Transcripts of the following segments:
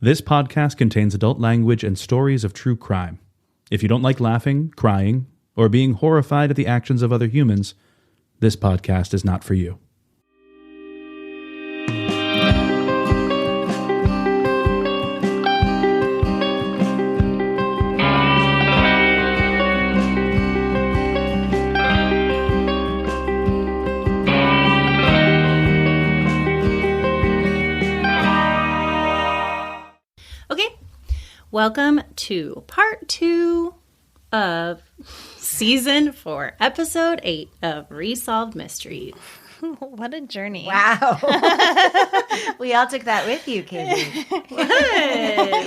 This podcast contains adult language and stories of true crime. If you don't like laughing, crying, or being horrified at the actions of other humans, this podcast is not for you. Welcome to part 2 of season 4, episode 8 of Resolved Mysteries. What a journey. Wow. We all took that with you, Katie.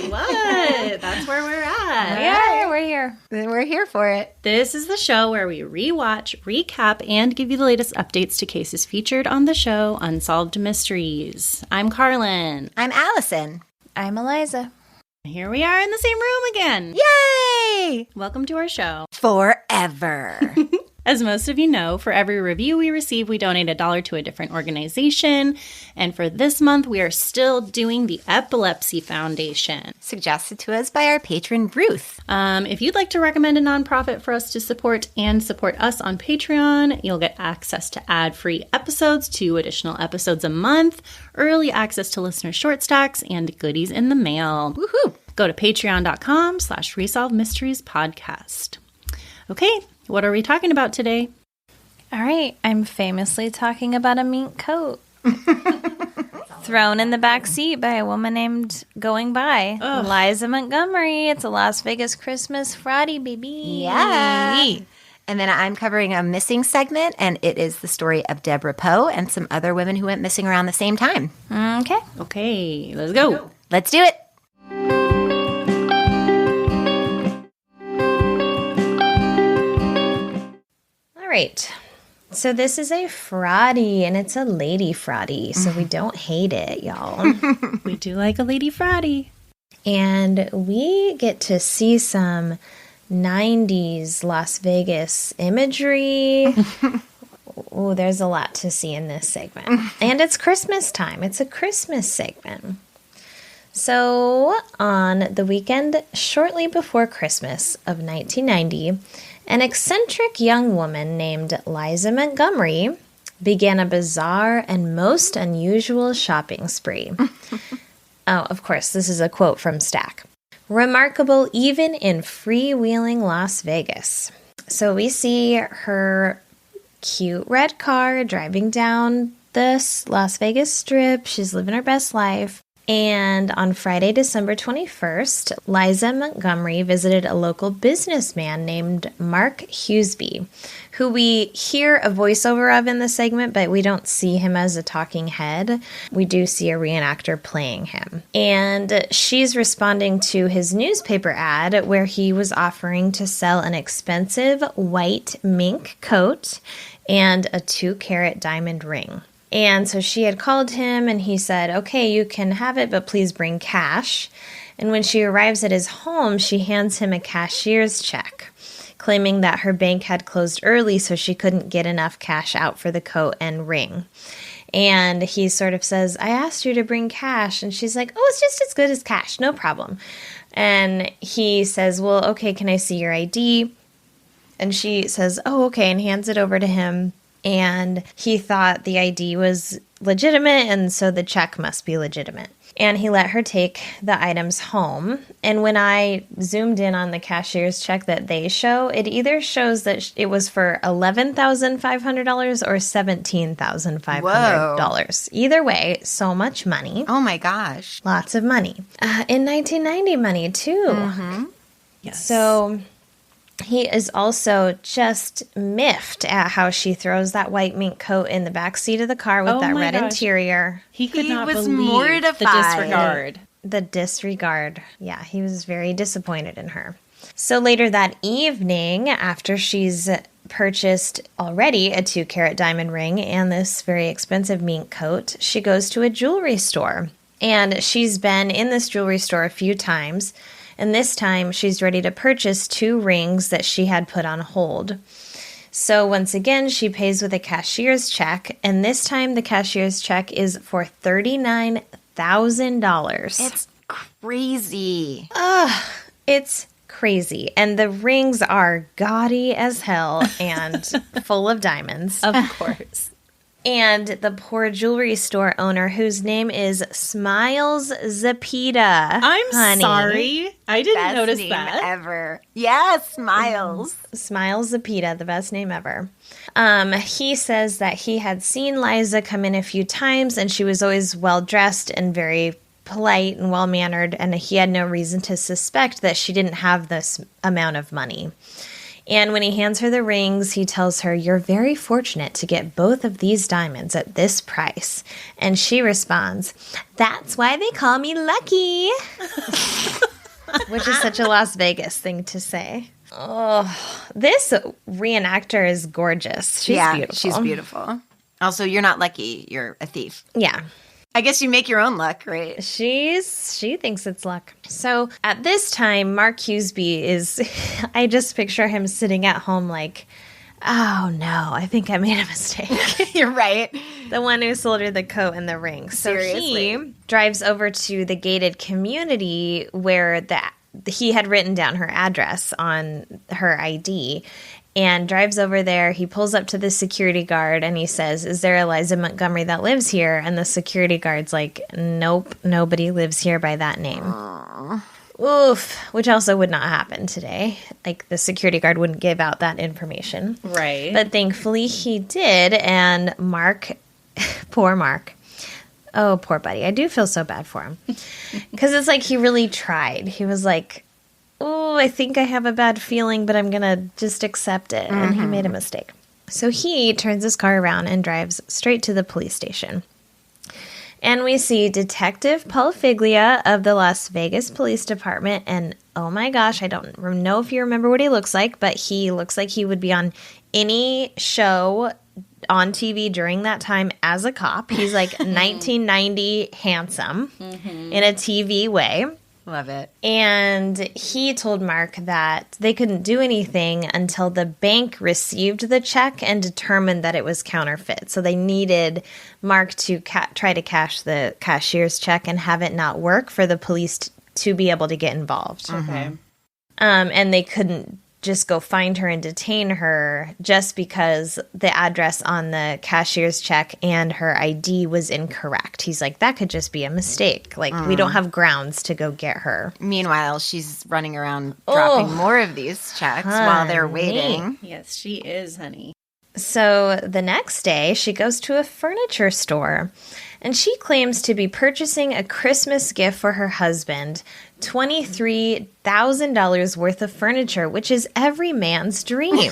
What? That's where we're at. Yeah, we're here. We're here for it. This is the show where we rewatch, recap, and give you the latest updates to cases featured on the show Unsolved Mysteries. I'm Carlin. I'm Alison. I'm Eliza. Here we are in the same room again. Yay! Welcome to our show. Forever. As most of you know, for every review we receive, we donate $1 to a different organization. And for this month, we are still doing the Epilepsy Foundation. Suggested to us by our patron, Ruth. If you'd like to recommend a nonprofit for us to support and support us on Patreon, you'll get access to ad-free episodes, 2 additional episodes a month, early access to listener short stacks, and goodies in the mail. Woohoo! Go to patreon.com/Resolved Mysteries Podcast. Okay, what are we talking about today? All right, I'm famously talking about a mink coat. Thrown in the back seat by a woman named Going By. Ugh. Eliza Montgomery. It's a Las Vegas Christmas Friday, baby. Yeah. And then I'm covering a missing segment, and it is the story of Debra Poe and some other women who went missing around the same time. Okay. Okay, let's go. Let's do it. All right. So this is a Friday, and it's a lady Friday, so we don't hate it, y'all. We do like a Lady Friday. And we get to see some 90s Las Vegas imagery. Oh, there's a lot to see in this segment. And it's Christmas time. It's a Christmas segment. So on the weekend shortly before Christmas of 1990, an eccentric young woman named Eliza Montgomery began a bizarre and most unusual shopping spree. Oh, of course, this is a quote from Stack. Remarkable even in freewheeling Las Vegas. So we see her cute red car driving down this Las Vegas Strip. She's living her best life. And on Friday, December 21st, Eliza Montgomery visited a local businessman named Mark Hughesby, who we hear a voiceover of in the segment, but we don't see him as a talking head. We do see a reenactor playing him. And she's responding to his newspaper ad where he was offering to sell an expensive white mink coat and a 2-carat diamond ring. And so she had called him and he said, okay, you can have it, but please bring cash. And when she arrives at his home, she hands him a cashier's check, claiming that her bank had closed early so she couldn't get enough cash out for the coat and ring. And he sort of says, I asked you to bring cash. And she's like, oh, it's just as good as cash. No problem. And he says, well, okay, can I see your ID? And she says, oh, okay, and hands it over to him. And he thought the ID was legitimate, and so the check must be legitimate. And he let her take the items home. And when I zoomed in on the cashier's check that they show, it either shows that it was for $11,500 or $17,500. Either way, so much money. Oh my gosh. Lots of money. In 1990 money, too. Mm-hmm. Yes. So he is also just miffed at how she throws that white mink coat in the back seat of the car with that red interior. He could not was believe mortified. the disregard. The disregard. Yeah, he was very disappointed in her. So later that evening, after she's purchased already a 2-carat diamond ring and this very expensive mink coat, she goes to a jewelry store. And she's been in this jewelry store a few times. And this time, she's ready to purchase 2 rings that she had put on hold. So once again, she pays with a cashier's check, and this time the cashier's check is for $39,000. It's crazy. It's crazy. And the rings are gaudy as hell and full of diamonds. Of course. And the poor jewelry store owner, whose name is Smiles Zepeda. I'm sorry. I didn't Best notice name that. ever. Yes, Smiles. Smiles Zepeda, the best name ever. He says that he had seen Liza come in a few times, and she was always well-dressed and very polite and well-mannered, and he had no reason to suspect that she didn't have this amount of money. And when he hands her the rings, he tells her, "You're very fortunate to get both of these diamonds at this price." And she responds, "That's why they call me lucky." Which is such a Las Vegas thing to say. Oh, this reenactor is gorgeous. She's beautiful. She's beautiful. Also, you're not lucky. You're a thief. Yeah. I guess you make your own luck, right? She thinks it's luck. So at this time, Mark Huseby is, I just picture him sitting at home like, oh no, I think I made a mistake. You're right. The one who sold her the coat and the ring. So Seriously. he drives over to the gated community where he had written down her address on her ID. And drives over there. He pulls up to the security guard and he says, "Is there Eliza Montgomery that lives here?" And the security guard's like, "Nope, nobody lives here by that name." Aww. Oof, which also would not happen today. Like, the security guard wouldn't give out that information. Right. But thankfully he did. And Mark, poor Mark. Oh, poor buddy. I do feel so bad for him. Because it's like he really tried. He was like, "Oh, I think I have a bad feeling, but I'm going to just accept it." And he made a mistake. So he turns his car around and drives straight to the police station. And we see Detective Paul Figlia of the Las Vegas Police Department. And oh my gosh, I don't know if you remember what he looks like, but he looks like he would be on any show on TV during that time as a cop. He's like 1990 handsome in a TV way. Love it. And he told Mark that they couldn't do anything until the bank received the check and determined that it was counterfeit. So they needed Mark to try to cash the cashier's check and have it not work for the police to be able to get involved. Okay. And they couldn't just go find her and detain her just because the address on the cashier's check and her ID was incorrect. He's like, that could just be a mistake. Like, we don't have grounds to go get her. Meanwhile, she's running around dropping more of these checks while they're waiting. Yes, she is, honey. So the next day, she goes to a furniture store, and she claims to be purchasing a Christmas gift for her husband, $23,000 worth of furniture, which is every man's dream.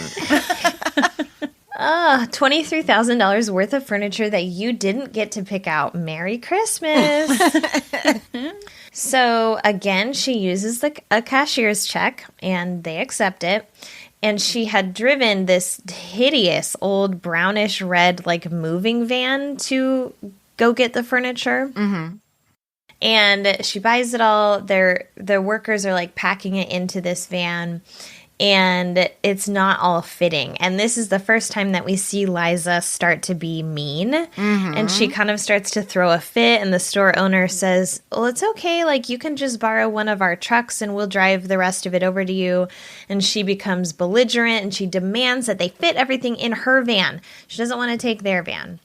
$23,000 worth of furniture that you didn't get to pick out. Merry Christmas. So again, she uses a cashier's check, and they accept it. And she had driven this hideous old brownish red like moving van to go get the furniture. And she buys it all. The workers are like packing it into this van, and it's not all fitting. And this is the first time that we see Liza start to be mean. And she kind of starts to throw a fit, and the store owner says, "Well, it's okay. Like, you can just borrow one of our trucks and we'll drive the rest of it over to you." And she becomes belligerent, and she demands that they fit everything in her van. She doesn't want to take their van.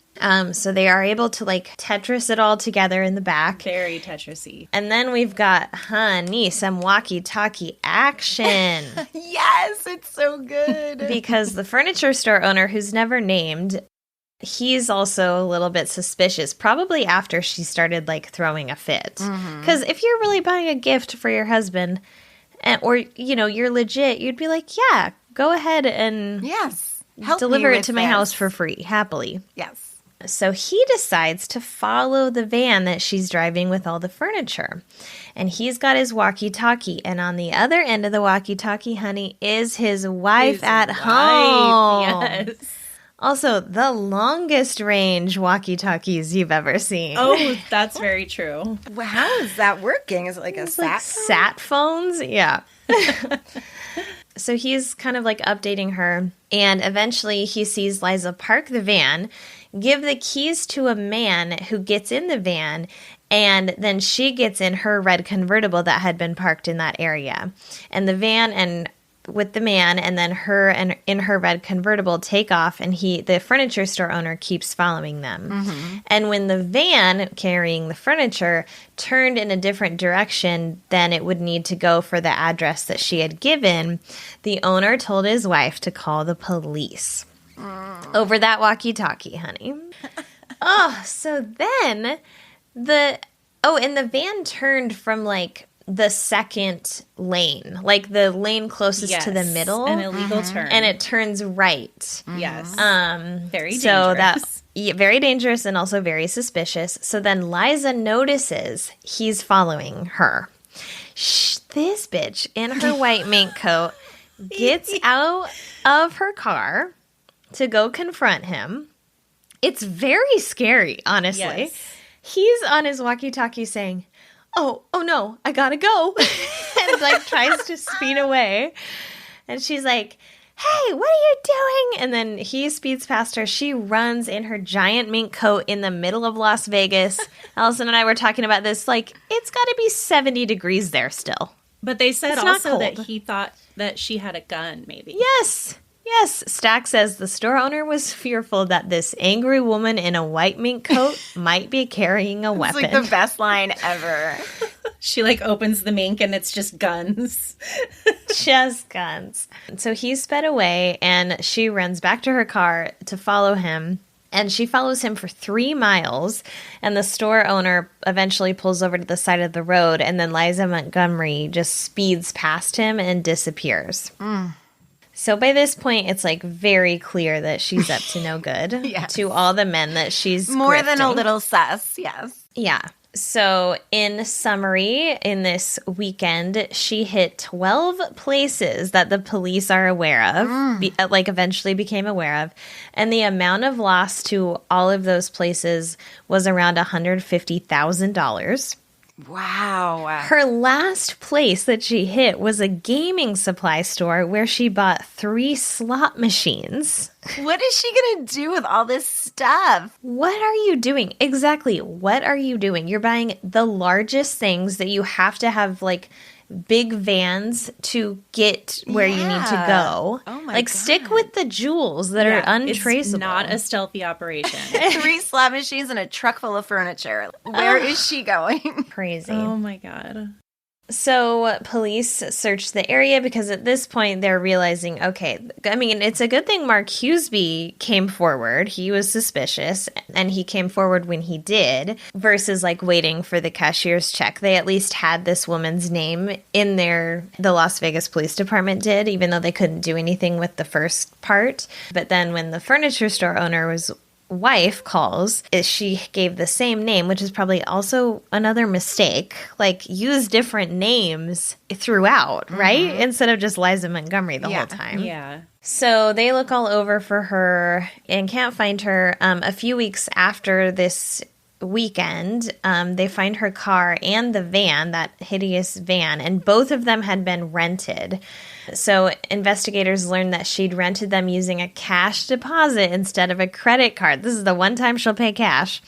So they are able to like Tetris it all together in the back. Very Tetris-y. And then we've got, honey, some walkie-talkie action. Yes, it's so good. Because the furniture store owner, who's never named, he's also a little bit suspicious, probably after she started like throwing a fit. Because if you're really buying a gift for your husband, or, you know, you're legit, you'd be like, yeah, go ahead and deliver it to my house for free, happily. Yes. So he decides to follow the van that she's driving with all the furniture. And he's got his walkie-talkie. And on the other end of the walkie-talkie, honey, is his wife at home. Yes. Also, the longest range walkie-talkies you've ever seen. Oh, that's very true. Well, how is that working? Is it like a It's sat like phone? sat phones? Yeah. So he's kind of like updating her. And eventually he sees Liza park the van, give the keys to a man who gets in the van, And then she gets in her red convertible that had been parked in that area. And the van and with the man and then her and in her red convertible take off, and the furniture store owner keeps following them. And when the van carrying the furniture turned in a different direction than it would need to go for the address that she had given, the owner told his wife to call the police over that walkie-talkie, honey. So then and the van turned from like the second lane, like the lane closest to the middle, an illegal turn, and it turns right. Yes, very dangerous. So very dangerous and also very suspicious. So then Liza notices he's following her. This bitch in her white mink coat gets out of her car to go confront him. It's very scary, honestly. Yes. He's on his walkie-talkie saying, oh no, I gotta go. And like tries to speed away. And she's like, hey, what are you doing? And then he speeds past her. She runs in her giant mink coat in the middle of Las Vegas. Alison and I were talking about this. Like, it's gotta be 70 degrees there still. But they said It's not also that cold. he thought that she had a gun, maybe. Yes. Stack says the store owner was fearful that this angry woman in a white mink coat might be carrying a weapon. It's like the best line ever. She like opens the mink and it's just guns. Just guns. So he sped away and she runs back to her car to follow him. And she follows him for 3 miles. And the store owner eventually pulls over to the side of the road. And then Eliza Montgomery just speeds past him and disappears. So by this point, it's like very clear that she's up to no good to all the men that she's More than a grifting. little sus, yes. Yeah. So in summary, in this weekend, she hit 12 places that the police are aware of, eventually became aware of. And the amount of loss to all of those places was around $150,000. Wow. Her last place that she hit was a gaming supply store where she bought 3 slot machines. What is she going to do with all this stuff? What are you doing? Exactly. What are you doing? You're buying the largest things that you have to have, like, big vans to get where you need to go. Oh my God. Stick with the jewels that are untraceable. It's not a stealthy operation. 3 slot machines and a truck full of furniture. Where is she going? Crazy. Oh my God. So police searched the area because at this point they're realizing, okay, I mean, it's a good thing Mark Hughesby came forward. He was suspicious and he came forward when he did versus like waiting for the cashier's check. They at least had this woman's name in there. The Las Vegas Police Department did, even though they couldn't do anything with the first part. But then when the furniture store owner was wife calls, she gave the same name, which is probably also another mistake. Like, use different names throughout, right? Instead of just Liza Montgomery the whole time. Yeah. So they look all over for her and can't find her. A few weeks after this weekend, they find her car and the van, that hideous van, and both of them had been rented. So investigators learned that she'd rented them using a cash deposit instead of a credit card. This is the one time she'll pay cash.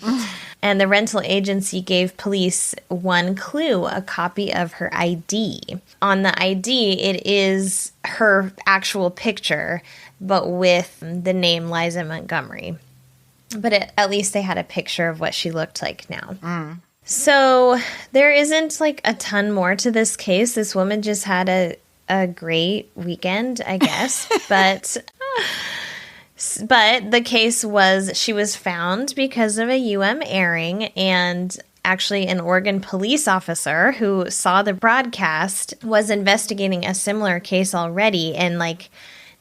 And the rental agency gave police one clue, a copy of her ID. On the ID, it is her actual picture, but with the name Liza Montgomery. But at least they had a picture of what she looked like now. So there isn't like a ton more to this case. This woman just had a great weekend, I guess. But the case was, she was found because of a UM airing, and actually an Oregon police officer who saw the broadcast was investigating a similar case already and like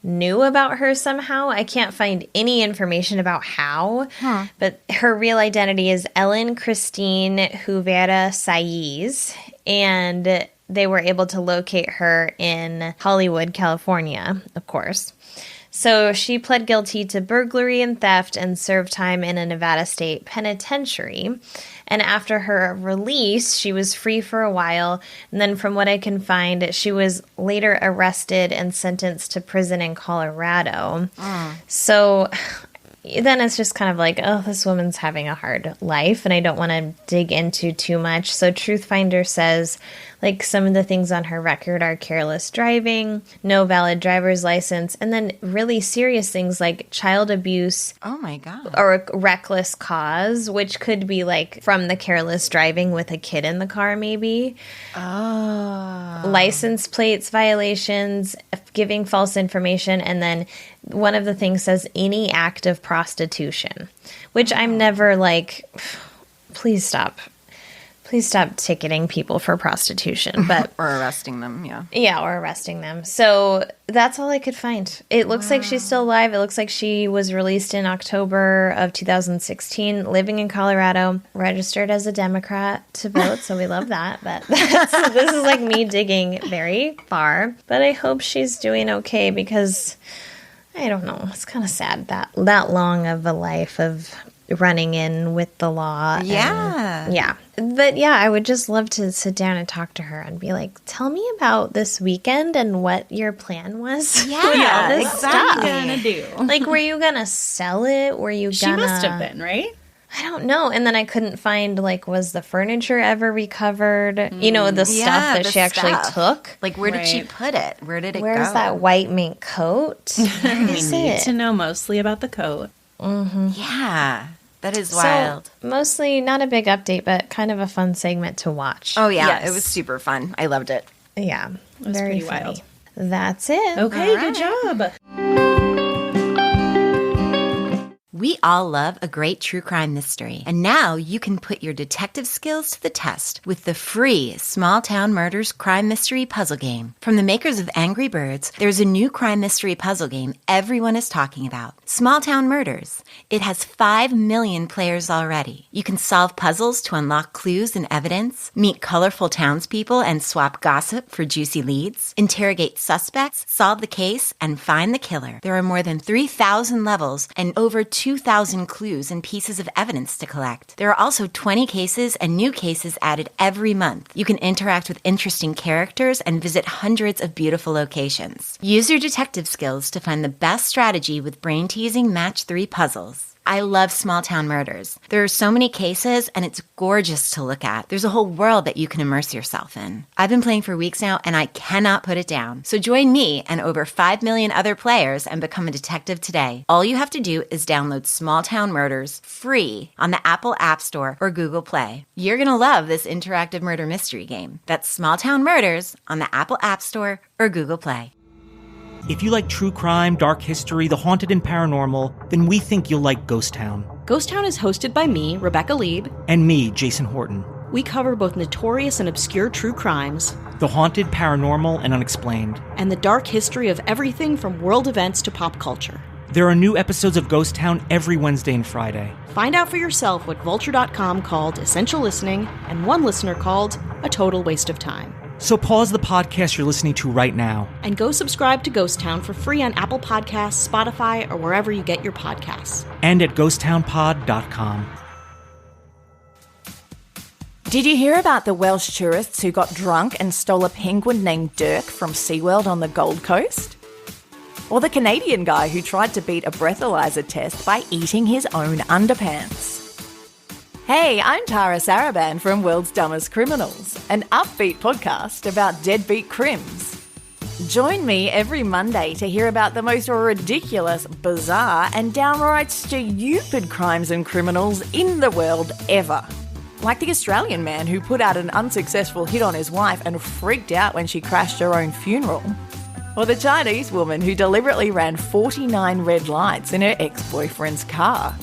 knew about her somehow. I can't find any information about how, but her real identity is Ellen Christine Juvera Saiz, and they were able to locate her in Hollywood, California, of course. So she pled guilty to burglary and theft and served time in a Nevada state penitentiary. And after her release, she was free for a while. And then from what I can find, she was later arrested and sentenced to prison in Colorado. So then it's just kind of like, oh, this woman's having a hard life, and I don't want to dig into too much. So Truthfinder says, like, some of the things on her record are careless driving, no valid driver's license, and then really serious things like child abuse. Oh, my God. Or reckless cause, which could be, like, from the careless driving with a kid in the car, maybe. Oh. License plates violations, giving false information, and then one of the things says any act of prostitution, which I'm never like, please stop ticketing people for prostitution, but or arresting them. or arresting them. So that's all I could find. It looks like she's still alive. It looks like she was released in October of 2016, living in Colorado, registered as a Democrat to vote. So we love that. But this is like me digging very far. But I hope she's doing okay, because I don't know. It's kind of sad that long of a life of running in with the law. Yeah. But yeah, I would just love to sit down and talk to her and be like, tell me about this weekend and what your plan was. Yeah, with all this What stuff. are you gonna do? Like, were you gonna sell it? Were you She gonna... must have been, right? I don't know. And then I couldn't find, like, was the furniture ever recovered? You know, the stuff that the she actually stuff. took. Like, where did she Right. put it? Where did it go? Where's that white mink coat? Where We is need it? to know mostly about the coat. Yeah. That is wild. So, mostly not a big update, but kind of a fun segment to watch. Oh, yeah. Yes. It was super fun. I loved it. Yeah. It was Very pretty funny. wild. That's it. Okay, All good job. We all love a great true crime mystery. And now you can put your detective skills to the test with the free Small Town Murders crime mystery puzzle game. From the makers of Angry Birds, there's a new crime mystery puzzle game everyone is talking about. Small Town Murders. It has 5 million players already. You can solve puzzles to unlock clues and evidence, meet colorful townspeople and swap gossip for juicy leads, interrogate suspects, solve the case, and find the killer. There are more than 3,000 levels and over 2,000 clues and pieces of evidence to collect. There are also 20 cases and new cases added every month. You can interact with interesting characters and visit hundreds of beautiful locations. Use your detective skills to find the best strategy with brain-teasing match 3 puzzles. I love Small Town Murders. There are so many cases, and it's gorgeous to look at. There's a whole world that you can immerse yourself in. I've been playing for weeks now, and I cannot put it down. So join me and over 5 million other players and become a detective today. All you have to do is download Small Town Murders free on the Apple App Store or Google Play. You're going to love this interactive murder mystery game. That's Small Town Murders on the Apple App Store or Google Play. If you like true crime, dark history, the haunted and paranormal, then we think you'll like Ghost Town. Ghost Town is hosted by me, Rebecca Lieb. And me, Jason Horton. We cover both notorious and obscure true crimes, The haunted, paranormal, and unexplained. and the dark history of everything from world events to pop culture. There are new episodes of Ghost Town every Wednesday and Friday. Find out for yourself what Vulture.com called essential listening and one listener called a total waste of time. So pause the podcast you're listening to right now. And go subscribe to Ghost Town for free on Apple Podcasts, Spotify, or wherever you get your podcasts. And at ghosttownpod.com. Did you hear about the Welsh tourists who got drunk and stole a penguin named Dirk from SeaWorld on the Gold Coast? Or the Canadian guy who tried to beat a breathalyzer test by eating his own underpants? Hey, I'm Tara Saraban from World's Dumbest Criminals, an upbeat podcast about deadbeat crims. Join me every Monday to hear about the most ridiculous, bizarre, and downright stupid crimes and criminals in the world ever. Like the Australian man who put out an unsuccessful hit on his wife and freaked out when she crashed her own funeral. Or the Chinese woman who deliberately ran 49 red lights in her ex-boyfriend's car.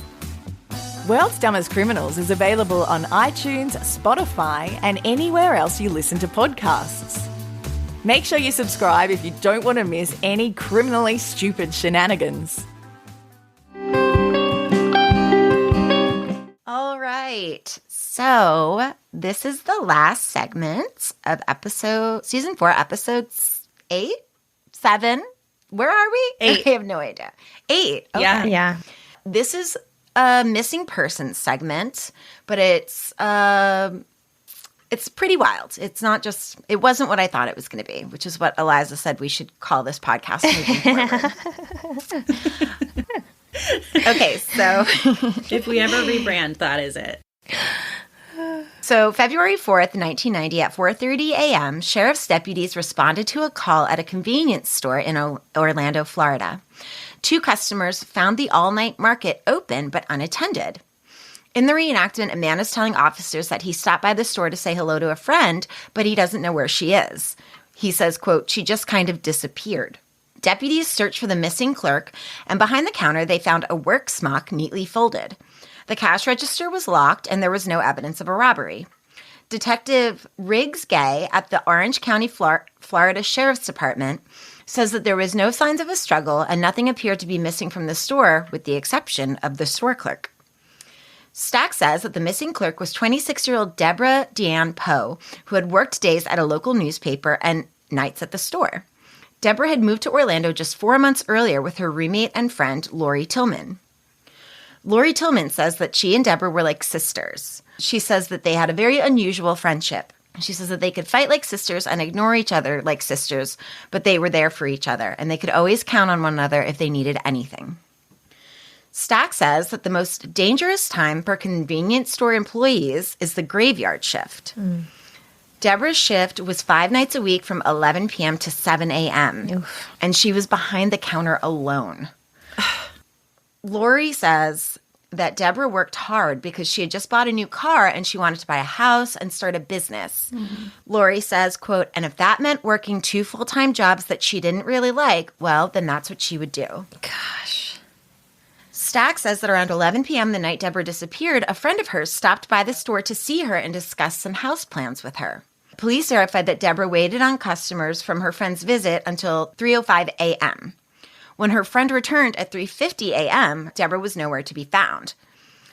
World's Dumbest Criminals is available on iTunes, Spotify, and anywhere else you listen to podcasts. Make sure you subscribe if you don't want to miss any criminally stupid shenanigans. All right. So this is the last segment of season 4, episodes 8, 7. Where are we? 8. I have no idea. 8. Okay. Yeah. This is a missing persons segment, but it's pretty wild. It's not just, it wasn't what I thought it was going to be, which is what Eliza said we should call this podcast moving forward. Okay, so If we ever rebrand, that is it. So February 4th, 1990 at 4:30 a.m., sheriff's deputies responded to a call at a convenience store in Orlando, Florida. 2 customers found the all-night market open but unattended. In the reenactment, a man is telling officers that he stopped by the store to say hello to a friend, but he doesn't know where she is. He says, quote, "She just kind of disappeared." Deputies searched for the missing clerk, and behind the counter, they found a work smock neatly folded. The cash register was locked, and there was no evidence of a robbery. Detective Riggs Gay at the Orange County, Florida Sheriff's Department says that there was no signs of a struggle and nothing appeared to be missing from the store with the exception of the store clerk. Stack says that the missing clerk was 26-year-old Debra Poe, who had worked days at a local newspaper and nights at the store. Debra had moved to Orlando just 4 months earlier with her roommate and friend, Lori Tillman. Lori Tillman says that she and Debra were like sisters. She says that they had a very unusual friendship. She says that they could fight like sisters and ignore each other like sisters, but they were there for each other, and they could always count on one another if they needed anything. Stack says that the most dangerous time for convenience store employees is the graveyard shift. Debra's shift was 5 nights a week from 11 p.m. to 7 a.m., and she was behind the counter alone. Lori says that Debra worked hard because she had just bought a new car and she wanted to buy a house and start a business. Lori says, quote, "And if that meant working 2 full-time jobs that she didn't really like, well, then that's what she would do." Gosh. Stack says that around 11 p.m. the night Debra disappeared, a friend of hers stopped by the store to see her and discuss some house plans with her. Police verified that Debra waited on customers from her friend's visit until 3:05 a.m. When her friend returned at 3:50 a.m., Debra was nowhere to be found.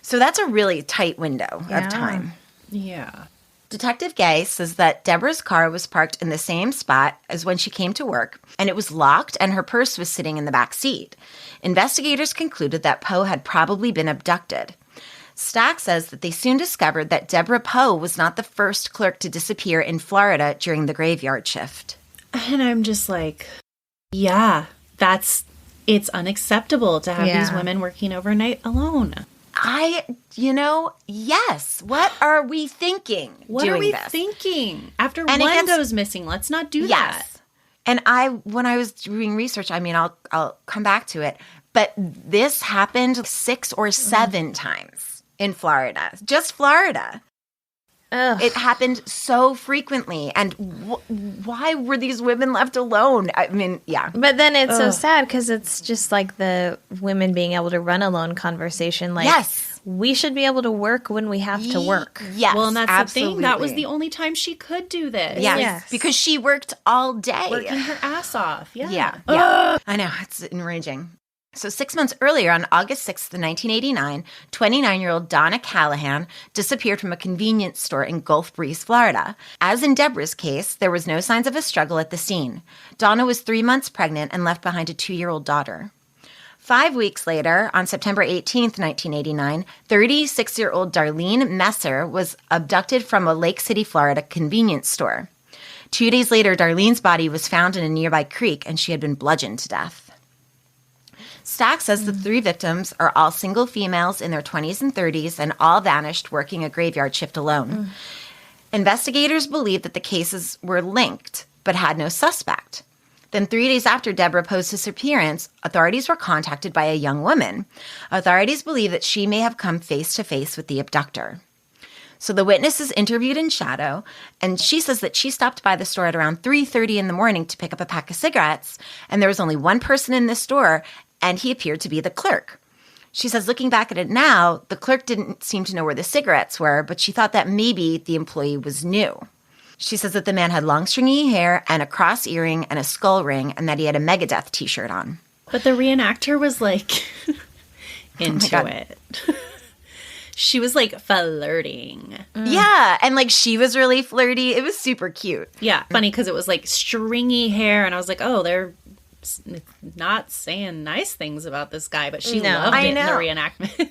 So that's a really tight window of time. Yeah. Detective Gay says that Debra's car was parked in the same spot as when she came to work, and it was locked and her purse was sitting in the back seat. Investigators concluded that Poe had probably been abducted. Stack says that they soon discovered that Debra Poe was not the first clerk to disappear in Florida during the graveyard shift. And I'm just like, yeah, it's unacceptable to have these women working overnight alone. Yes. What are we thinking? What are we thinking? After one goes missing, let's not do that. And when I was doing research, I mean, I'll come back to it, but this happened 6 or 7 times in Florida. Just Florida. Ugh. It happened so frequently. And why were these women left alone? I mean, yeah. But then it's so sad because it's just like the women being able to run alone conversation. Like, yes. We should be able to work when we have to work. Yes, well, and that's absolutely. the thing. That was the only time she could do this. Yes. Because she worked all day. Working her ass off. Yeah. I know. It's enraging. So 6 months earlier, on August 6th, 1989, 29-year-old Donna Callahan disappeared from a convenience store in Gulf Breeze, Florida. As in Debra's case, there was no signs of a struggle at the scene. Donna was 3 months pregnant and left behind a 2-year-old daughter. 5 weeks later, on September 18th, 1989, 36-year-old Darlene Messer was abducted from a Lake City, Florida convenience store. 2 days later, Darlene's body was found in a nearby creek and she had been bludgeoned to death. Stack says the 3 victims are all single females in their 20s and 30s and all vanished working a graveyard shift alone. Investigators believe that the cases were linked but had no suspect. Then 3 days after Debra Poe's disappearance, authorities were contacted by a young woman. Authorities believe that she may have come face-to-face with the abductor. So the witness is interviewed in shadow, and she says that she stopped by the store at around 3:30 in the morning to pick up a pack of cigarettes, and there was only one person in the store, and he appeared to be the clerk. She says, looking back at it now, the clerk didn't seem to know where the cigarettes were, but she thought that maybe the employee was new. She says that the man had long stringy hair and a cross earring and a skull ring, and that he had a Megadeth t-shirt on. But the reenactor was like into it. She was like flirting. Yeah, and like she was really flirty. It was super cute. Yeah, funny because it was like stringy hair, and I was like, oh, they're not saying nice things about this guy, but she loved it in the reenactment.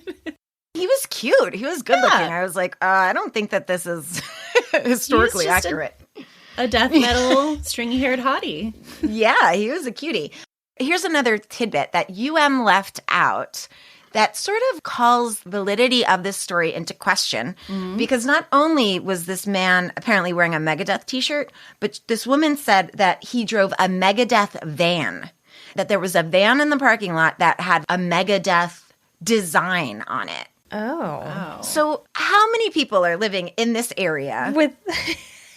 He was cute. He was good looking. I was like, I don't think that this is historically accurate. A death metal stringy-haired hottie. Yeah, he was a cutie. Here's another tidbit that UM left out that sort of calls validity of this story into question, because not only was this man apparently wearing a Megadeth t-shirt, but this woman said that he drove a Megadeth van, that there was a van in the parking lot that had a Megadeth design on it. Oh. So how many people are living in this area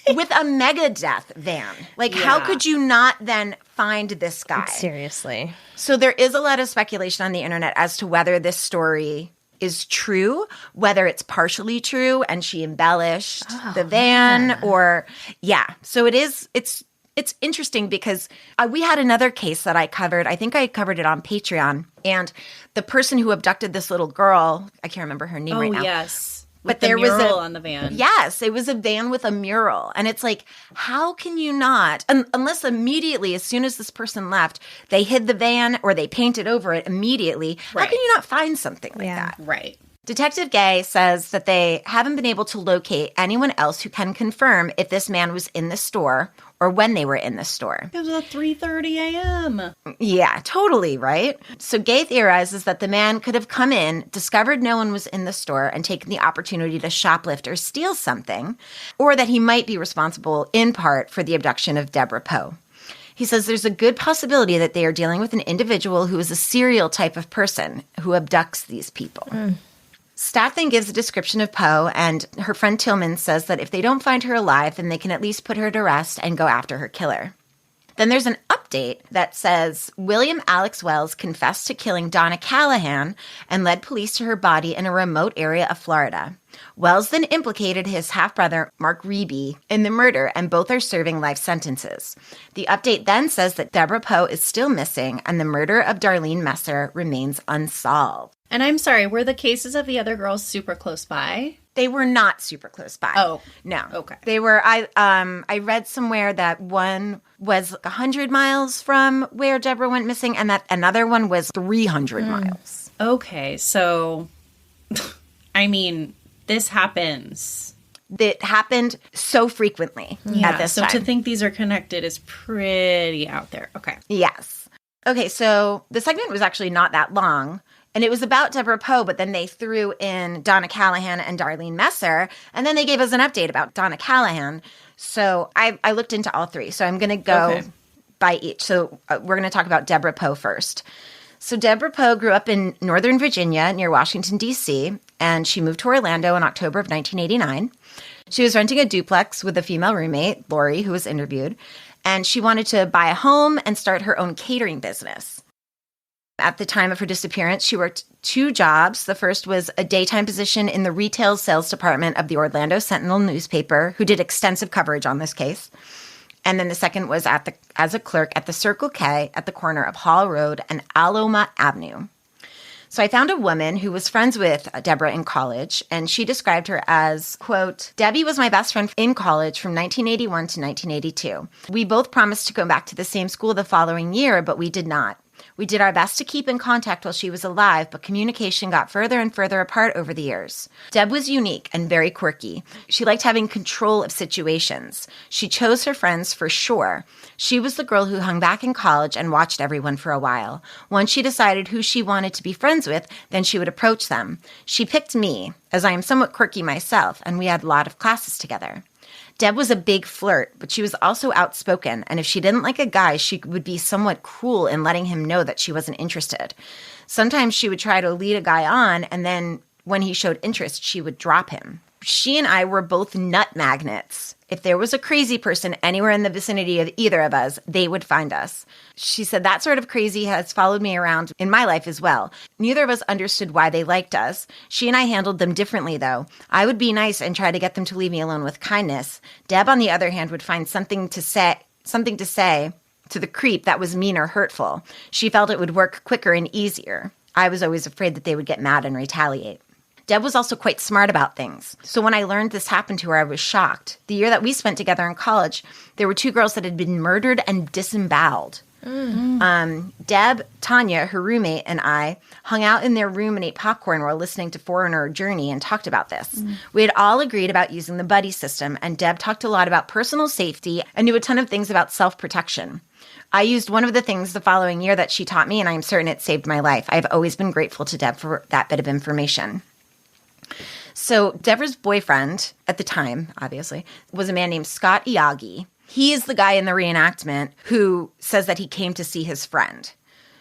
With a Megadeth van? Like, how could you not then find this guy? Seriously. So there is a lot of speculation on the internet as to whether this story is true, whether it's partially true and she embellished the van or, So it's interesting because we had another case that I covered. I think I covered it on Patreon. And the person who abducted this little girl, I can't remember her name right now. Oh, yes. But there was on the van. Yes, it was a van with a mural. And it's like, how can you not, unless immediately, as soon as this person left, they hid the van or they painted over it immediately, how can you not find something like that? Right. Detective Gay says that they haven't been able to locate anyone else who can confirm if this man was in the store or when they were in the store. It was at 3:30 a.m. Yeah, totally, right? So Gay theorizes that the man could have come in, discovered no one was in the store, and taken the opportunity to shoplift or steal something, or that he might be responsible in part for the abduction of Deborah Poe. He says there's a good possibility that they are dealing with an individual who is a serial type of person who abducts these people. Staff then gives a description of Poe, and her friend Tillman says that if they don't find her alive, then they can at least put her to rest and go after her killer. Then there's an update that says William Alex Wells confessed to killing Donna Callahan and led police to her body in a remote area of Florida. Wells then implicated his half-brother, Mark Reeby, in the murder, and both are serving life sentences. The update then says that Deborah Poe is still missing, and the murder of Darlene Messer remains unsolved. And I'm sorry, were the cases of the other girls super close by? They were not super close by. Oh. No. Okay. They were, I read somewhere that one was 100 miles from where Deborah went missing, and that another one was 300 miles. Okay, so, I mean, this happens. It happened so frequently at this time. So to think these are connected is pretty out there. Okay. Yes. Okay, so the segment was actually not that long. And it was about Deborah Poe, but then they threw in Donna Callahan and Darlene Messer, and then they gave us an update about Donna Callahan. So I looked into all three. So I'm going to go by each. So we're going to talk about Deborah Poe first. So Deborah Poe grew up in Northern Virginia near Washington, D.C., and she moved to Orlando in October of 1989. She was renting a duplex with a female roommate, Lori, who was interviewed, and she wanted to buy a home and start her own catering business. At the time of her disappearance, she worked 2 jobs. The first was a daytime position in the retail sales department of the Orlando Sentinel newspaper, who did extensive coverage on this case. And then the second was as a clerk at the Circle K at the corner of Hall Road and Aloma Avenue. So I found a woman who was friends with Deborah in college, and she described her as, quote, Debbie was my best friend in college from 1981 to 1982. We both promised to go back to the same school the following year, but we did not. We did our best to keep in contact while she was alive, but communication got further and further apart over the years. Deb was unique and very quirky. She liked having control of situations. She chose her friends for sure. She was the girl who hung back in college and watched everyone for a while. Once she decided who she wanted to be friends with, then she would approach them. She picked me, as I am somewhat quirky myself, and we had a lot of classes together. Deb was a big flirt, but she was also outspoken, and if she didn't like a guy, she would be somewhat cruel in letting him know that she wasn't interested. Sometimes she would try to lead a guy on, and then when he showed interest, she would drop him. She and I were both nut magnets. If there was a crazy person anywhere in the vicinity of either of us, they would find us. She said that sort of crazy has followed me around in my life as well. Neither of us understood why they liked us. She and I handled them differently, though. I would be nice and try to get them to leave me alone with kindness. Deb, on the other hand, would find something to say to the creep that was mean or hurtful. She felt it would work quicker and easier. I was always afraid that they would get mad and retaliate. Deb was also quite smart about things. So when I learned this happened to her, I was shocked. The year that we spent together in college, there were 2 girls that had been murdered and disemboweled. Deb, Tanya, her roommate, and I hung out in their room and ate popcorn while listening to Foreigner Journey and talked about this. We had all agreed about using the buddy system, and Deb talked a lot about personal safety and knew a ton of things about self-protection. I used one of the things the following year that she taught me, and I'm certain it saved my life. I've always been grateful to Deb for that bit of information. So Deborah's boyfriend at the time, obviously, was a man named Scott Iaggi. He is the guy in the reenactment who says that he came to see his friend.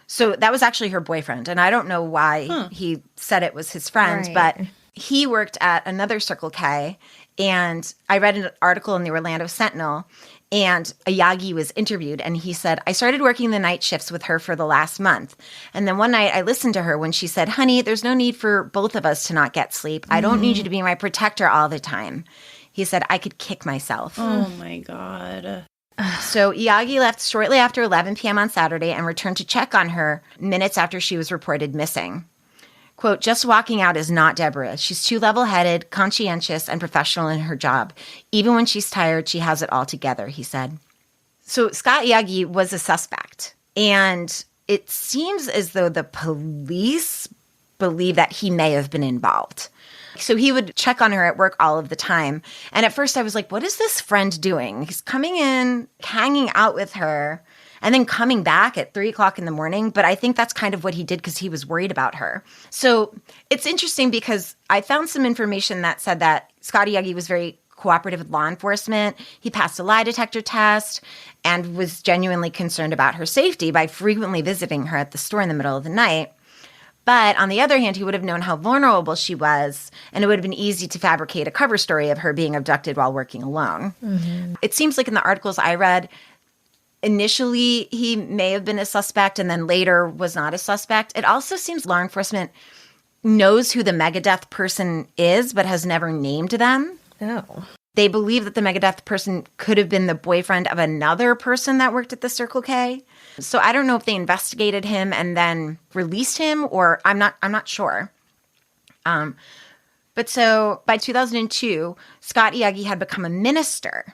So that was actually her boyfriend. And I don't know why he said it was his friend, but he worked at another Circle K. And I read an article in the Orlando Sentinel, and Iaggi was interviewed, and he said, I started working the night shifts with her for the last month. And then one night I listened to her when she said, honey, there's no need for both of us to not get sleep. I don't need you to be my protector all the time. He said, I could kick myself. Oh, my God. So Iaggi left shortly after 11 p.m. on Saturday and returned to check on her minutes after she was reported missing. Quote, just walking out is not Deborah. She's too level-headed, conscientious, and professional in her job. Even when she's tired, she has it all together, he said. So Scott Iaggi was a suspect. And it seems as though the police believe that he may have been involved. So he would check on her at work all of the time. And at first I was like, what is this friend doing? He's coming in, hanging out with her, and then coming back at 3 o'clock in the morning. But I think that's kind of what he did because he was worried about her. So it's interesting because I found some information that said that Scott Iaggi was very cooperative with law enforcement. He passed a lie detector test and was genuinely concerned about her safety by frequently visiting her at the store in the middle of the night. But on the other hand, he would have known how vulnerable she was, and it would have been easy to fabricate a cover story of her being abducted while working alone. It seems like in the articles I read, initially he may have been a suspect and then later was not a suspect. It also seems law enforcement knows who the Megadeth person is but has never named them. Oh. They believe that the Megadeth person could have been the boyfriend of another person that worked at the Circle K. So I don't know if they investigated him and then released him, or I'm not sure. But so by 2002, Scott Iaggi had become a minister.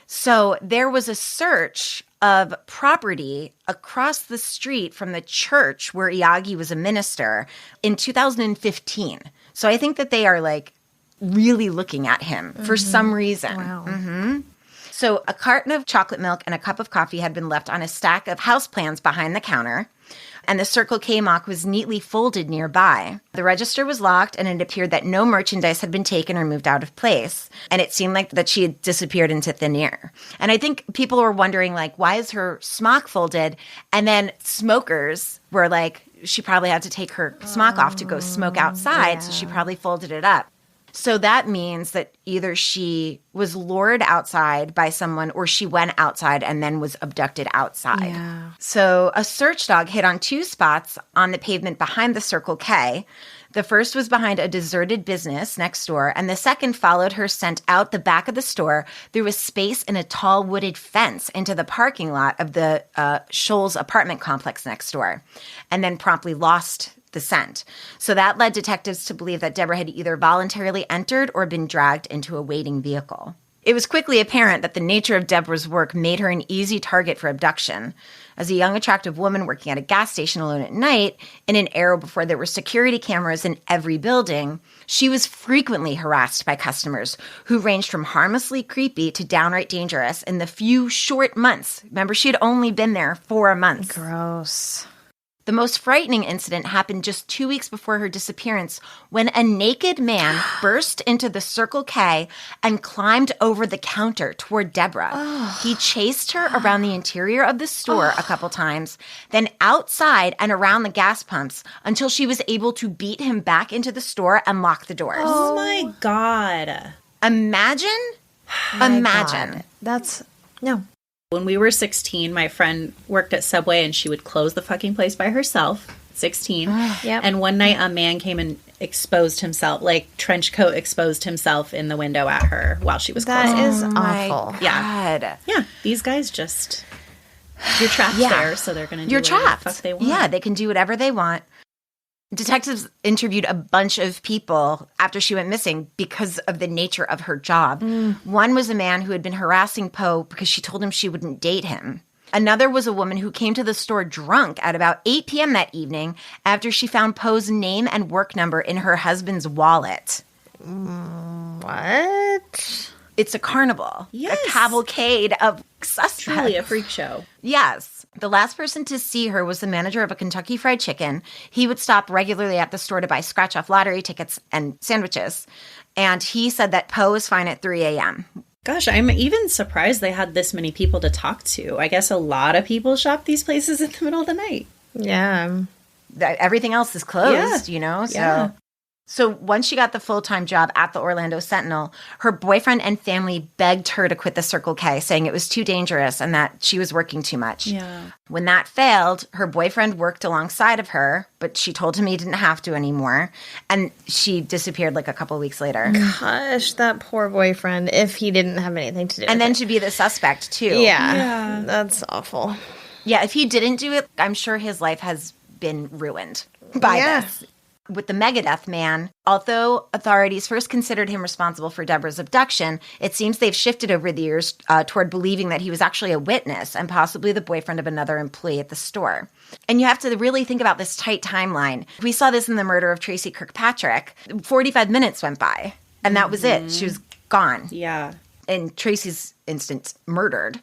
So there was a search of property across the street from the church where Iaggi was a minister in 2015. So I think that they are like really looking at him for some reason. Wow. So a carton of chocolate milk and a cup of coffee had been left on a stack of houseplants behind the counter, and the Circle K mock was neatly folded nearby. The register was locked, and it appeared that no merchandise had been taken or moved out of place, and it seemed like that she had disappeared into thin air. And I think people were wondering, like, why is her smock folded? And then smokers were like, she probably had to take her smock off to go smoke outside, so she probably folded it up. So that means that either she was lured outside by someone or she went outside and then was abducted outside. Yeah. So a search dog hit on 2 spots on the pavement behind the Circle K. The first was behind a deserted business next door, and the second followed her scent out the back of the store through a space in a tall wooded fence into the parking lot of the Shoals apartment complex next door, and then promptly lost the scent. So that led detectives to believe that Deborah had either voluntarily entered or been dragged into a waiting vehicle. It was quickly apparent that the nature of Deborah's work made her an easy target for abduction. As a young, attractive woman working at a gas station alone at night, in an era before there were security cameras in every building, she was frequently harassed by customers who ranged from harmlessly creepy to downright dangerous in the few short months. Remember, she had only been there 4 months. Gross. The most frightening incident happened just 2 weeks before her disappearance when a naked man burst into the Circle K and climbed over the counter toward Deborah. He chased her around the interior of the store a couple times, then outside and around the gas pumps until she was able to beat him back into the store and lock the doors. Oh my God. Imagine. God. That's no. When we were 16, my friend worked at Subway and she would close the fucking place by herself, 16. Yep. And one night a man came and exposed himself, like trench coat exposed himself in the window at her while she was closing. That is awful. God. Yeah, these guys just, you're trapped there, so they're going to do You're whatever trapped. the fuck they want. Yeah, they can do whatever they want. Detectives interviewed a bunch of people after she went missing because of the nature of her job. One was a man who had been harassing Poe because she told him she wouldn't date him. Another was a woman who came to the store drunk at about 8 p.m. that evening after she found Poe's name and work number in her husband's wallet. What? It's a carnival. Yes. A cavalcade of suspects. Truly a freak show. Yes. The last person to see her was the manager of a Kentucky Fried Chicken. He would stop regularly at the store to buy scratch-off lottery tickets and sandwiches. And he said that Poe was fine at 3 a.m. Gosh, I'm even surprised they had this many people to talk to. I guess a lot of people shop these places in the middle of the night. Yeah. Everything else is closed, you know? So once she got the full-time job at the Orlando Sentinel, her boyfriend and family begged her to quit the Circle K, saying it was too dangerous and that she was working too much. Yeah. When that failed, her boyfriend worked alongside of her, but she told him he didn't have to anymore. And she disappeared like a couple weeks later. Gosh, that poor boyfriend, if he didn't have anything to do with And then it. to be the suspect, too. Yeah. That's awful. Yeah, if he didn't do it, I'm sure his life has been ruined by this. With the Megadeth man, although authorities first considered him responsible for Deborah's abduction, it seems they've shifted over the years toward believing that he was actually a witness and possibly the boyfriend of another employee at the store. And you have to really think about this tight timeline. We saw this in the murder of Tracy Kirkpatrick. 45 minutes went by, and that was it. She was gone. Yeah. In Tracy's instance, murdered.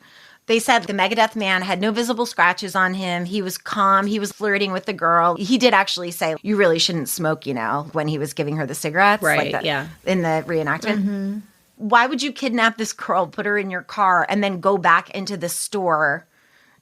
They said the Megadeth man had no visible scratches on him. He was calm. He was flirting with the girl. He did actually say, you really shouldn't smoke, you know, when he was giving her the cigarettes. Right, like yeah. In the reenactment. Why would you kidnap this girl, put her in your car, and then go back into the store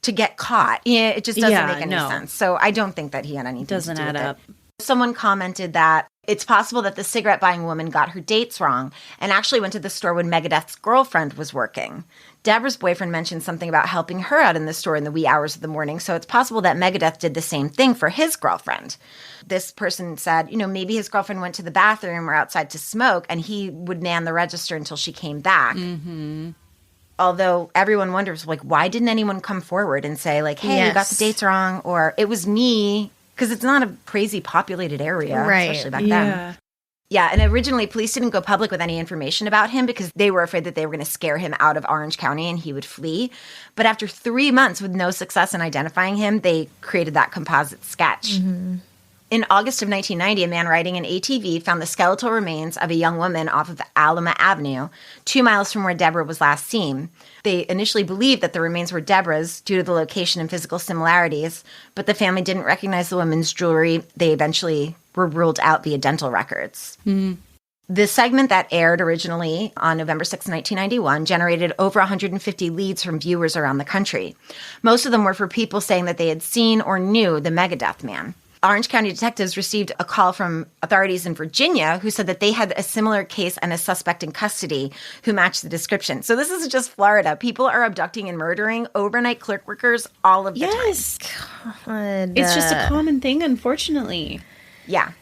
to get caught? Yeah, it just doesn't make any sense. So I don't think that he had anything Doesn't to do add with up. it. Someone commented that it's possible that the cigarette buying woman got her dates wrong and actually went to the store when Megadeth's girlfriend was working. Deborah's boyfriend mentioned something about helping her out in the store in the wee hours of the morning, so it's possible that Megadeth did the same thing for his girlfriend. This person said, you know, maybe his girlfriend went to the bathroom or outside to smoke, and he would man the register until she came back. Although everyone wonders, like, why didn't anyone come forward and say, like, hey, you got the dates wrong, or it was me, because it's not a crazy populated area, especially back then. Yeah, and originally police didn't go public with any information about him because they were afraid that they were going to scare him out of Orange County and he would flee. But after 3 months with no success in identifying him, they created that composite sketch. In August of 1990, a man riding an ATV found the skeletal remains of a young woman off of Alma Avenue, 2 miles from where Deborah was last seen. They initially believed that the remains were Deborah's due to the location and physical similarities, but the family didn't recognize the woman's jewelry. They eventually were ruled out via dental records. The segment that aired originally on November 6, 1991, generated over 150 leads from viewers around the country. Most of them were for people saying that they had seen or knew the Megadeth man. Orange County detectives received a call from authorities in Virginia who said that they had a similar case and a suspect in custody who matched the description. So this isn't just Florida. People are abducting and murdering overnight clerk workers all of the time. God. It's just a common thing, unfortunately. Yeah.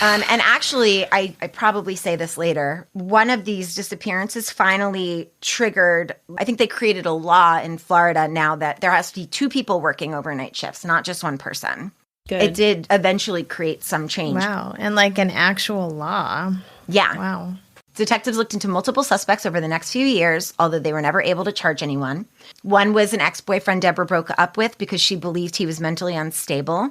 And actually, I probably say this later, one of these disappearances finally triggered, I think they created a law in Florida now that there has to be 2 people working overnight shifts, not just one person. Good. It did eventually create some change. Wow. And like an actual law. Yeah. Wow. Detectives looked into multiple suspects over the next few years, although they were never able to charge anyone. One was an ex-boyfriend Deborah broke up with because she believed he was mentally unstable.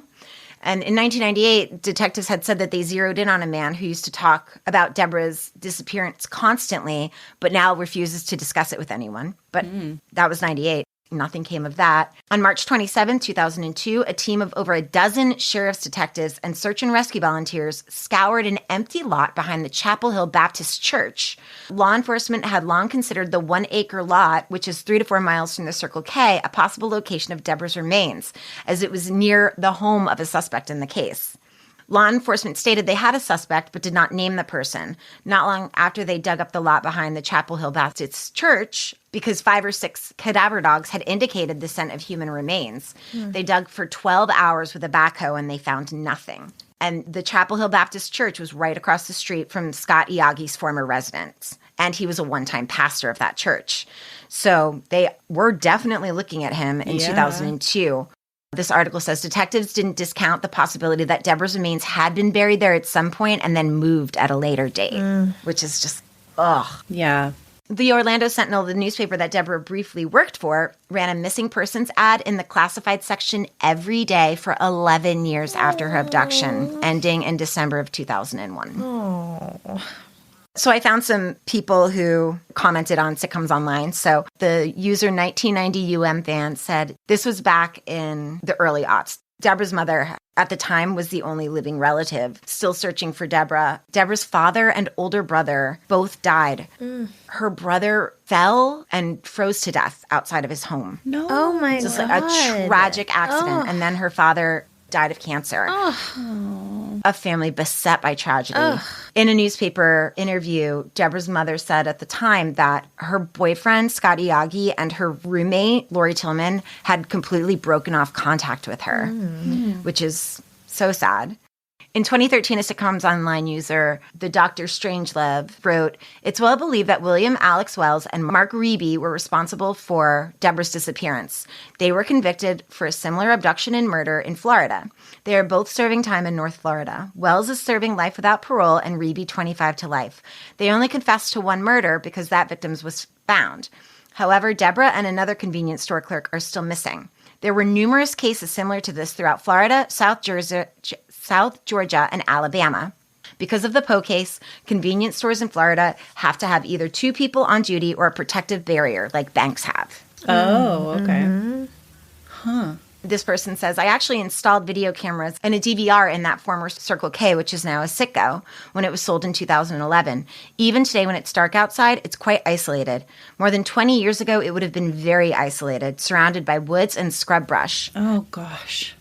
And in 1998, detectives had said that they zeroed in on a man who used to talk about Deborah's disappearance constantly, but now refuses to discuss it with anyone. But that was 98. Nothing came of that. On March 27, 2002, a team of over a dozen sheriff's detectives and search and rescue volunteers scoured an empty lot behind the Chapel Hill Baptist Church. Law enforcement had long considered the 1-acre lot, which is 3 to 4 miles from the Circle K, a possible location of Deborah's remains, as it was near the home of a suspect in the case. Law enforcement stated they had a suspect but did not name the person. Not long after they dug up the lot behind the Chapel Hill Baptist Church, because 5 or 6 cadaver dogs had indicated the scent of human remains. They dug for 12 hours with a backhoe and they found nothing. And the Chapel Hill Baptist Church was right across the street from Scott Iagi's former residence. And he was a one-time pastor of that church. So they were definitely looking at him in 2002. This article says detectives didn't discount the possibility that Deborah's remains had been buried there at some point and then moved at a later date, which is just, ugh. Yeah. The Orlando Sentinel, the newspaper that Deborah briefly worked for, ran a missing persons ad in the classified section every day for 11 years after her abduction, ending in December of 2001. Oh. So I found some people who commented on Sitcoms Online. So the user 1990 fan said, this was back in the early aughts. Deborah's mother at the time was the only living relative still searching for Deborah. Deborah's father and older brother both died. Her brother fell and froze to death outside of his home. No. Oh my Just God. like a tragic accident. And then her father died of cancer. A family beset by tragedy. In a newspaper interview, Deborah's mother said at the time that her boyfriend, Scott Iaggi, and her roommate, Lori Tillman, had completely broken off contact with her, which is so sad. In 2013, a Sitcoms Online user, the Dr. Strangelove, wrote, "It's well believed that William Alex Wells and Mark Reeby were responsible for Deborah's disappearance. They were convicted for a similar abduction and murder in Florida. They are both serving time in North Florida. Wells is serving life without parole and Reeby 25 to life. They only confessed to one murder because that victim was found. However, Deborah and another convenience store clerk are still missing. There were numerous cases similar to this throughout Florida, South Georgia, and Alabama. Because of the Poe case, convenience stores in Florida have to have either two people on duty or a protective barrier like banks have." Oh, okay. This person says, "I actually installed video cameras and a DVR in that former Circle K, which is now a Citgo, when it was sold in 2011. Even today, when it's dark outside, it's quite isolated. More than 20 years ago, it would have been very isolated, surrounded by woods and scrub brush." Oh, gosh.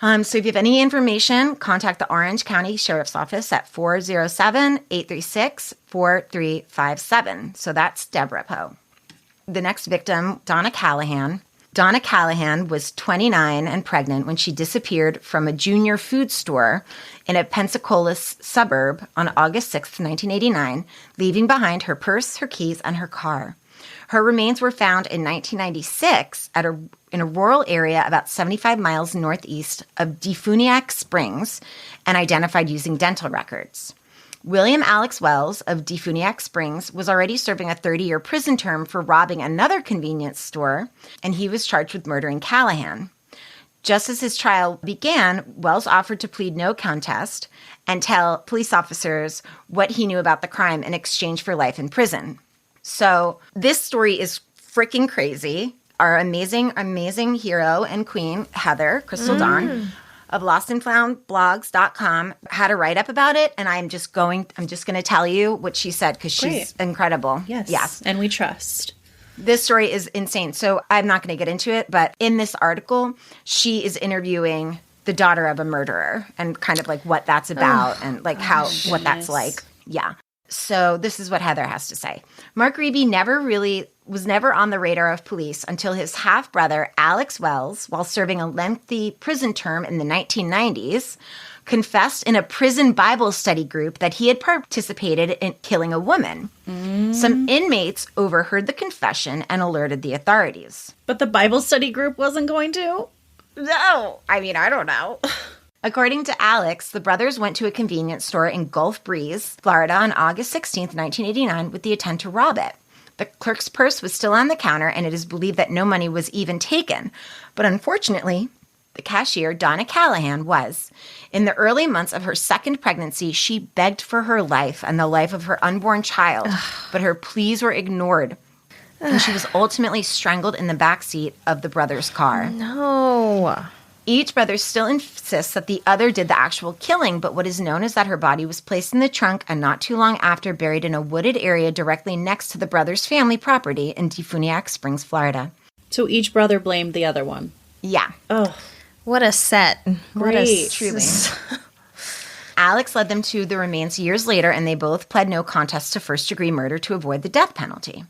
So if you have any information, contact the Orange County Sheriff's Office at 407-836-4357. So that's Deborah Poe. The next victim, Donna Callahan. Donna Callahan was 29 and pregnant when she disappeared from a junior food store in a Pensacola suburb on August 6, 1989, leaving behind her purse, her keys, and her car. Her remains were found in 1996 in a rural area about 75 miles northeast of Defuniak Springs and identified using dental records. William Alex Wells of Defuniak Springs was already serving a 30-year prison term for robbing another convenience store, and he was charged with murdering Callahan. Just as his trial began, Wells offered to plead no contest and tell police officers what he knew about the crime in exchange for life in prison. So this story is freaking crazy. Our amazing, amazing hero and queen, Heather Crystal Dawn, of lostandfoundblogs.com had a write-up about it, and I'm just going to tell you what she said because she's incredible. Yes. And we trust. This story is insane. So I'm not going to get into it, but in this article, she is interviewing the daughter of a murderer and kind of like what that's about and like what that's like. Yeah. So this is what Heather has to say. Mark Reeby was never on the radar of police until his half-brother, Alex Wells, while serving a lengthy prison term in the 1990s, confessed in a prison Bible study group that he had participated in killing a woman. Some inmates overheard the confession and alerted the authorities. But the Bible study group wasn't going to? No. I mean, I don't know. According to Alex, the brothers went to a convenience store in Gulf Breeze, Florida on August 16, 1989, with the intent to rob it. The clerk's purse was still on the counter, and it is believed that no money was even taken. But unfortunately, the cashier, Donna Callahan, was. In the early months of her second pregnancy, she begged for her life and the life of her unborn child, but her pleas were ignored. And she was ultimately strangled in the backseat of the brother's car. No. Each brother still insists that the other did the actual killing, but what is known is that her body was placed in the trunk and not too long after buried in a wooded area directly next to the brother's family property in Defuniak Springs, Florida. So each brother blamed the other one. Yeah. Oh. What a set. Great. Truly. Alex led them to the remains years later, and they both pled no contest to first-degree murder to avoid the death penalty.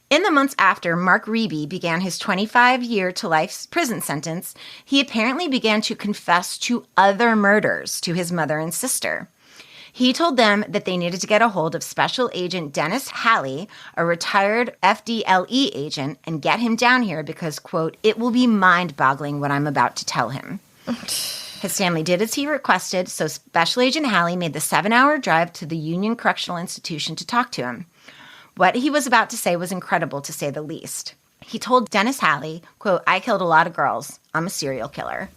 In the months after Mark Reeby began his 25-year-to-life prison sentence, he apparently began to confess to other murders to his mother and sister. He told them that they needed to get a hold of Special Agent Dennis Halley, a retired FDLE agent, and get him down here because, quote, "it will be mind-boggling what I'm about to tell him." His family did as he requested, so Special Agent Halley made the 7-hour drive to the Union Correctional Institution to talk to him. What he was about to say was incredible, to say the least. He told Dennis Halley, quote, "I killed a lot of girls. I'm a serial killer."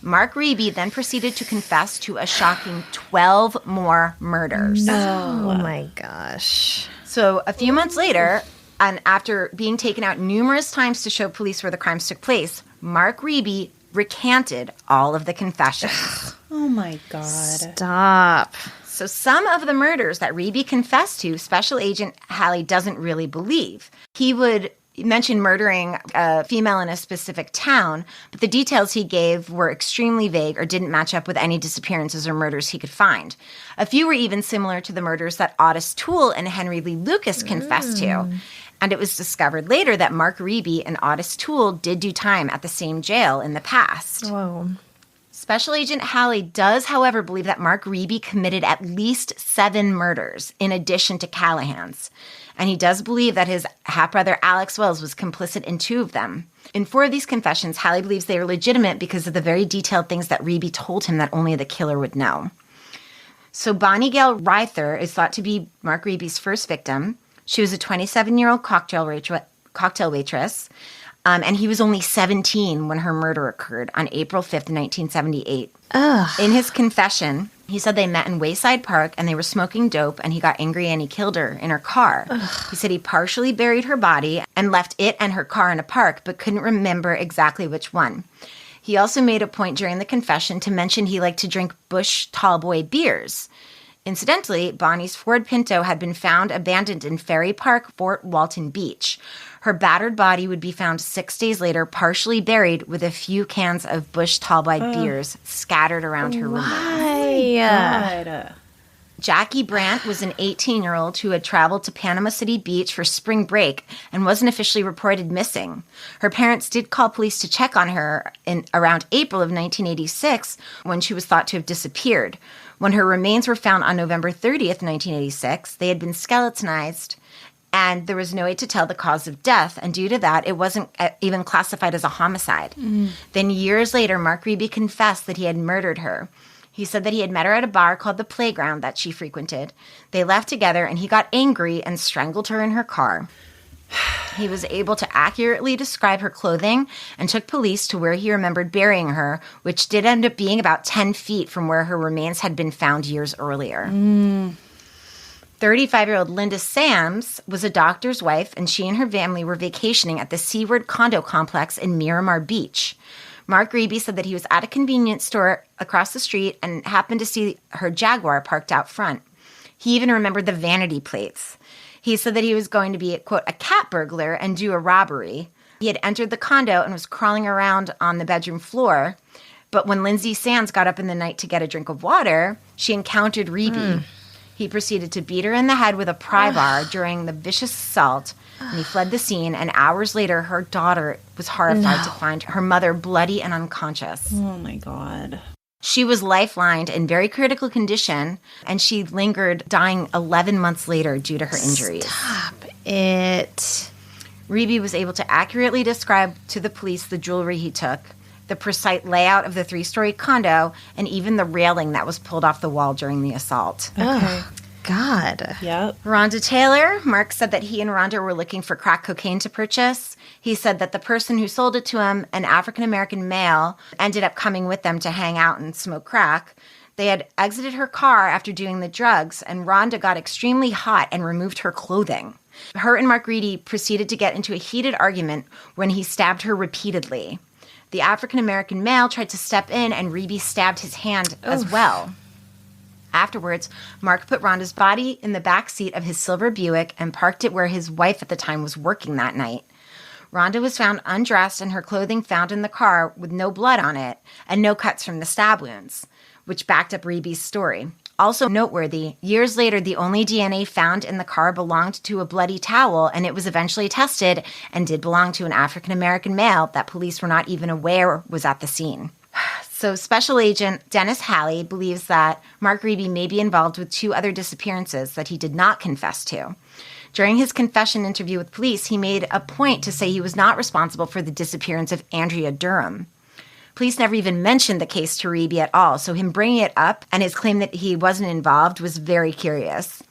Mark Reeby then proceeded to confess to a shocking 12 more murders. Oh my gosh. So a few months later, and after being taken out numerous times to show police where the crimes took place, Mark Reeby recanted all of the confessions. Oh my God. Stop. So some of the murders that Reeby confessed to, Special Agent Halley doesn't really believe. He would mention murdering a female in a specific town, but the details he gave were extremely vague or didn't match up with any disappearances or murders he could find. A few were even similar to the murders that Otis Toole and Henry Lee Lucas confessed to. And it was discovered later that Mark Reeby and Otis Toole did do time at the same jail in the past. Whoa. Special Agent Halley does, however, believe that Mark Reeby committed at least 7 murders in addition to Callahan's. And he does believe that his half-brother Alex Wells was complicit in 2 of them. In 4 of these confessions, Halley believes they are legitimate because of the very detailed things that Reeby told him that only the killer would know. So Bonnie Gail Reither is thought to be Mark Reeby's first victim. She was a 27-year-old cocktail waitress, and he was only 17 when her murder occurred on April 5th, 1978. In his confession, he said they met in Wayside Park and they were smoking dope, and he got angry and he killed her in her car. He said he partially buried her body and left it and her car in a park, but couldn't remember exactly which one. He also made a point during the confession to mention he liked to drink Busch Tallboy beers. Incidentally, Bonnie's Ford Pinto had been found abandoned in Ferry Park, Fort Walton Beach. Her battered body would be found 6 days later, partially buried with a few cans of Busch Tallboy beers scattered around her remains. God. Jackie Brandt was an 18-year-old who had traveled to Panama City Beach for spring break and wasn't officially reported missing. Her parents did call police to check on her in around April of 1986 when she was thought to have disappeared. When her remains were found on November 30th, 1986, they had been skeletonized, and there was no way to tell the cause of death, and due to that, it wasn't even classified as a homicide. Then years later, Mark Reeby confessed that he had murdered her. He said that he had met her at a bar called The Playground that she frequented. They left together, and he got angry and strangled her in her car. He was able to accurately describe her clothing and took police to where he remembered burying her, which did end up being about 10 feet from where her remains had been found years earlier. 35-year-old Linda Sams was a doctor's wife, and she and her family were vacationing at the Seaward condo complex in Miramar Beach. Mark Reeby said that he was at a convenience store across the street and happened to see her Jaguar parked out front. He even remembered the vanity plates. He said that he was going to be, quote, a cat burglar and do a robbery. He had entered the condo and was crawling around on the bedroom floor. But when Lindsay Sands got up in the night to get a drink of water, she encountered Reeby. He proceeded to beat her in the head with a pry bar during the vicious assault, and he fled the scene. And hours later, her daughter was horrified to find her mother bloody and unconscious. Oh, my God. She was lifelined in very critical condition, and she lingered, dying 11 months later due to her injuries. Stop it. Reeby was able to accurately describe to the police the jewelry he took, the precise layout of the 3-story condo, and even the railing that was pulled off the wall during the assault. Oh, God. Yep. Rhonda Taylor, Mark said that he and Rhonda were looking for crack cocaine to purchase. He said that the person who sold it to him, an African-American male, ended up coming with them to hang out and smoke crack. They had exited her car after doing the drugs, and Rhonda got extremely hot and removed her clothing. Her and Mark Reedy proceeded to get into a heated argument when he stabbed her repeatedly. The African-American male tried to step in, and Reeby stabbed his hand as well. Afterwards, Mark put Rhonda's body in the back seat of his silver Buick and parked it where his wife at the time was working that night. Rhonda was found undressed and her clothing found in the car with no blood on it and no cuts from the stab wounds, which backed up Reeby's story. Also noteworthy, years later, the only DNA found in the car belonged to a bloody towel, and it was eventually tested and did belong to an African-American male that police were not even aware was at the scene. So Special Agent Dennis Halley believes that Mark Reeby may be involved with 2 other disappearances that he did not confess to. During his confession interview with police, he made a point to say he was not responsible for the disappearance of Andrea Durham. Police never even mentioned the case to Reeby at all, so him bringing it up and his claim that he wasn't involved was very curious.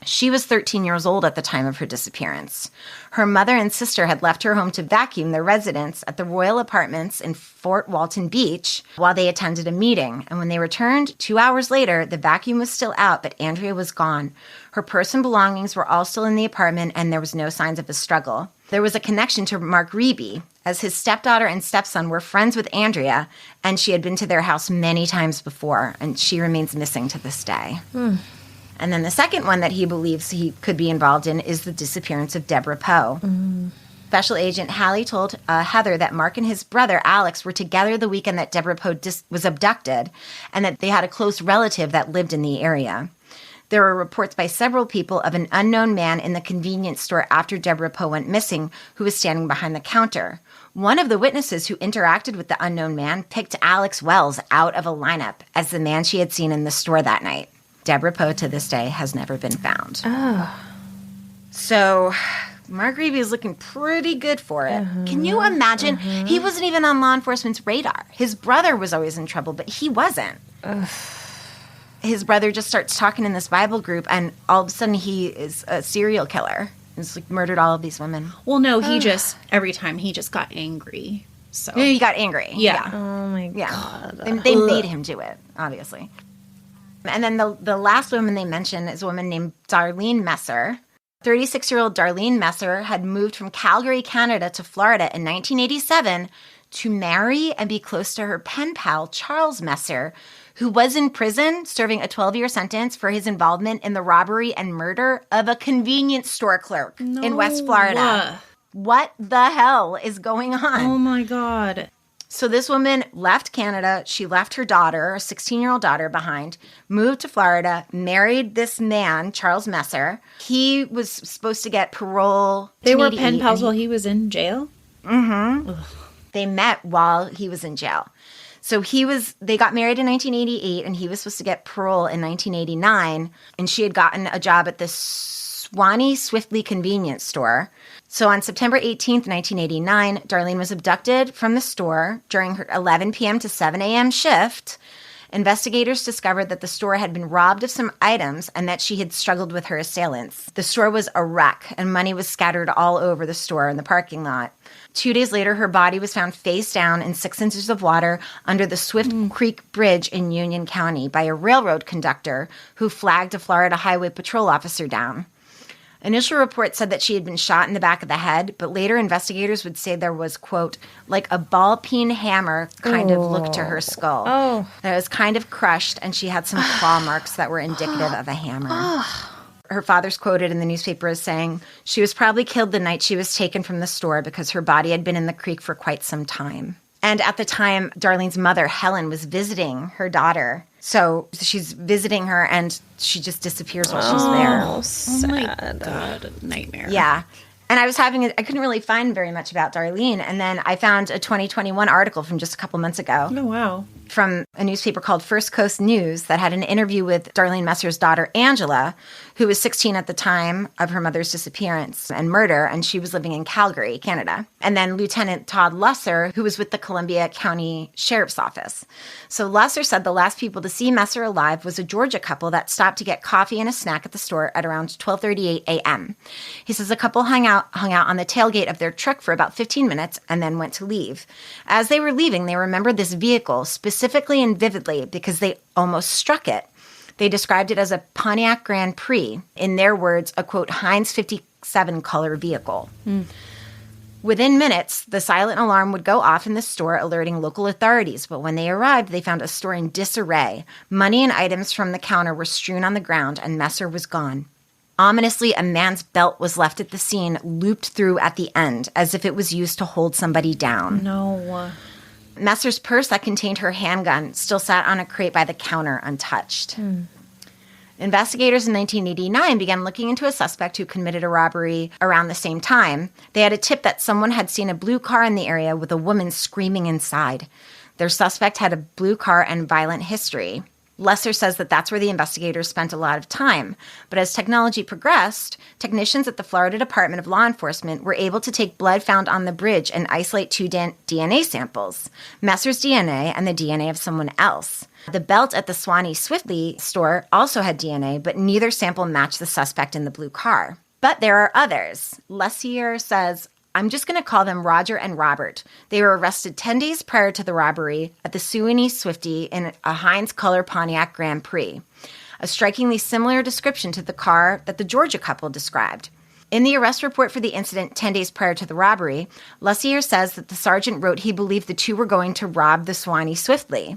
She was 13 years old at the time of her disappearance. Her mother and sister had left her home to vacuum their residence at the Royal Apartments in Fort Walton Beach while they attended a meeting. And when they returned 2 hours later, the vacuum was still out, but Andrea was gone. Her purse and belongings were all still in the apartment, and there was no signs of a struggle. There was a connection to Mark Reeby, as his stepdaughter and stepson were friends with Andrea, and she had been to their house many times before, and she remains missing to this day. And then the second one that he believes he could be involved in is the disappearance of Deborah Poe. Special Agent Hallie told Heather that Mark and his brother Alex were together the weekend that Deborah Poe was abducted, and that they had a close relative that lived in the area. There were reports by several people of an unknown man in the convenience store after Deborah Poe went missing who was standing behind the counter. One of the witnesses who interacted with the unknown man picked Alex Wells out of a lineup as the man she had seen in the store that night. Deborah Poe, to this day, has never been found. So Mark Reeby is looking pretty good for it. Can you imagine? He wasn't even on law enforcement's radar. His brother was always in trouble, but he wasn't. His brother just starts talking in this Bible group, and all of a sudden he is a serial killer. He's like murdered all of these women. Well, no, he just, every time he just got angry. So he got angry. Yeah. Oh, my God. They made him do it, obviously. And then the last woman they mention is a woman named Darlene Messer. 36-year-old Darlene Messer had moved from Calgary, Canada to Florida in 1987 to marry and be close to her pen pal, Charles Messer, who was in prison serving a 12-year sentence for his involvement in the robbery and murder of a convenience store clerk in West Florida. What the hell is going on? Oh, my God. So this woman left Canada. She left her daughter, a 16-year-old daughter, behind, moved to Florida, married this man, Charles Messer. He was supposed to get parole. They were pen pals while he was in jail? They met while he was in jail. So they got married in 1988, and he was supposed to get parole in 1989, and she had gotten a job at the Swanee Swiftly convenience store. So on September 18th, 1989, Darlene was abducted from the store during her 11 p.m. to 7 a.m. shift. Investigators discovered that the store had been robbed of some items and that she had struggled with her assailants. The store was a wreck, and money was scattered all over the store in the parking lot. 2 days later, her body was found face down in 6 inches of water under the Swift Creek Bridge in Union County by a railroad conductor who flagged a Florida Highway Patrol officer down. Initial reports said that she had been shot in the back of the head, but later investigators would say there was, quote, like a ball-peen hammer kind of look to her skull. That was kind of crushed, and she had some claw marks that were indicative of a hammer. Her father's quoted in the newspaper as saying, she was probably killed the night she was taken from the store because her body had been in the creek for quite some time. And at the time, Darlene's mother, Helen, was visiting her daughter. So she's visiting her, and she just disappears while she's there. Oh, sad. My God, nightmare. Yeah. And I couldn't really find very much about Darlene. And then I found a 2021 article from just a couple months ago. Oh, wow. From a newspaper called First Coast News that had an interview with Darlene Messer's daughter, Angela, who was 16 at the time of her mother's disappearance and murder, and she was living in Calgary, Canada. And then Lieutenant Todd Lusser, who was with the Columbia County Sheriff's Office. So Lusser said the last people to see Messer alive was a Georgia couple that stopped to get coffee and a snack at the store at around 12:38 a.m. He says the couple hung out on the tailgate of their truck for about 15 minutes and then went to leave. As they were leaving, they remembered this vehicle specifically and vividly because they almost struck it. They described it as a Pontiac Grand Prix, in their words, a, quote, Heinz 57 color vehicle. Within minutes, the silent alarm would go off in the store, alerting local authorities. But when they arrived, they found a store in disarray. Money and items from the counter were strewn on the ground, and Messer was gone. Ominously, a man's belt was left at the scene, looped through at the end, as if it was used to hold somebody down. No. Messer's purse that contained her handgun still sat on a crate by the counter untouched. Investigators in 1989 began looking into a suspect who committed a robbery around the same time. They had a tip that someone had seen a blue car in the area with a woman screaming inside. Their suspect had a blue car and violent history. Lesser says that that's where the investigators spent a lot of time. But as technology progressed, technicians at the Florida Department of Law Enforcement were able to take blood found on the bridge and isolate two DNA samples, Messer's DNA and the DNA of someone else. The belt at the Swanee-Swiftly store also had DNA, but neither sample matched the suspect in the blue car. But there are others. Lessier says, I'm just going to call them Roger and Robert. They were arrested 10 days prior to the robbery at the Swanee-Swiftly in a Heinz color Pontiac Grand Prix, a strikingly similar description to the car that the Georgia couple described. In the arrest report for the incident 10 days prior to the robbery, Lessier says that the sergeant wrote he believed the two were going to rob the Swanee-Swiftly.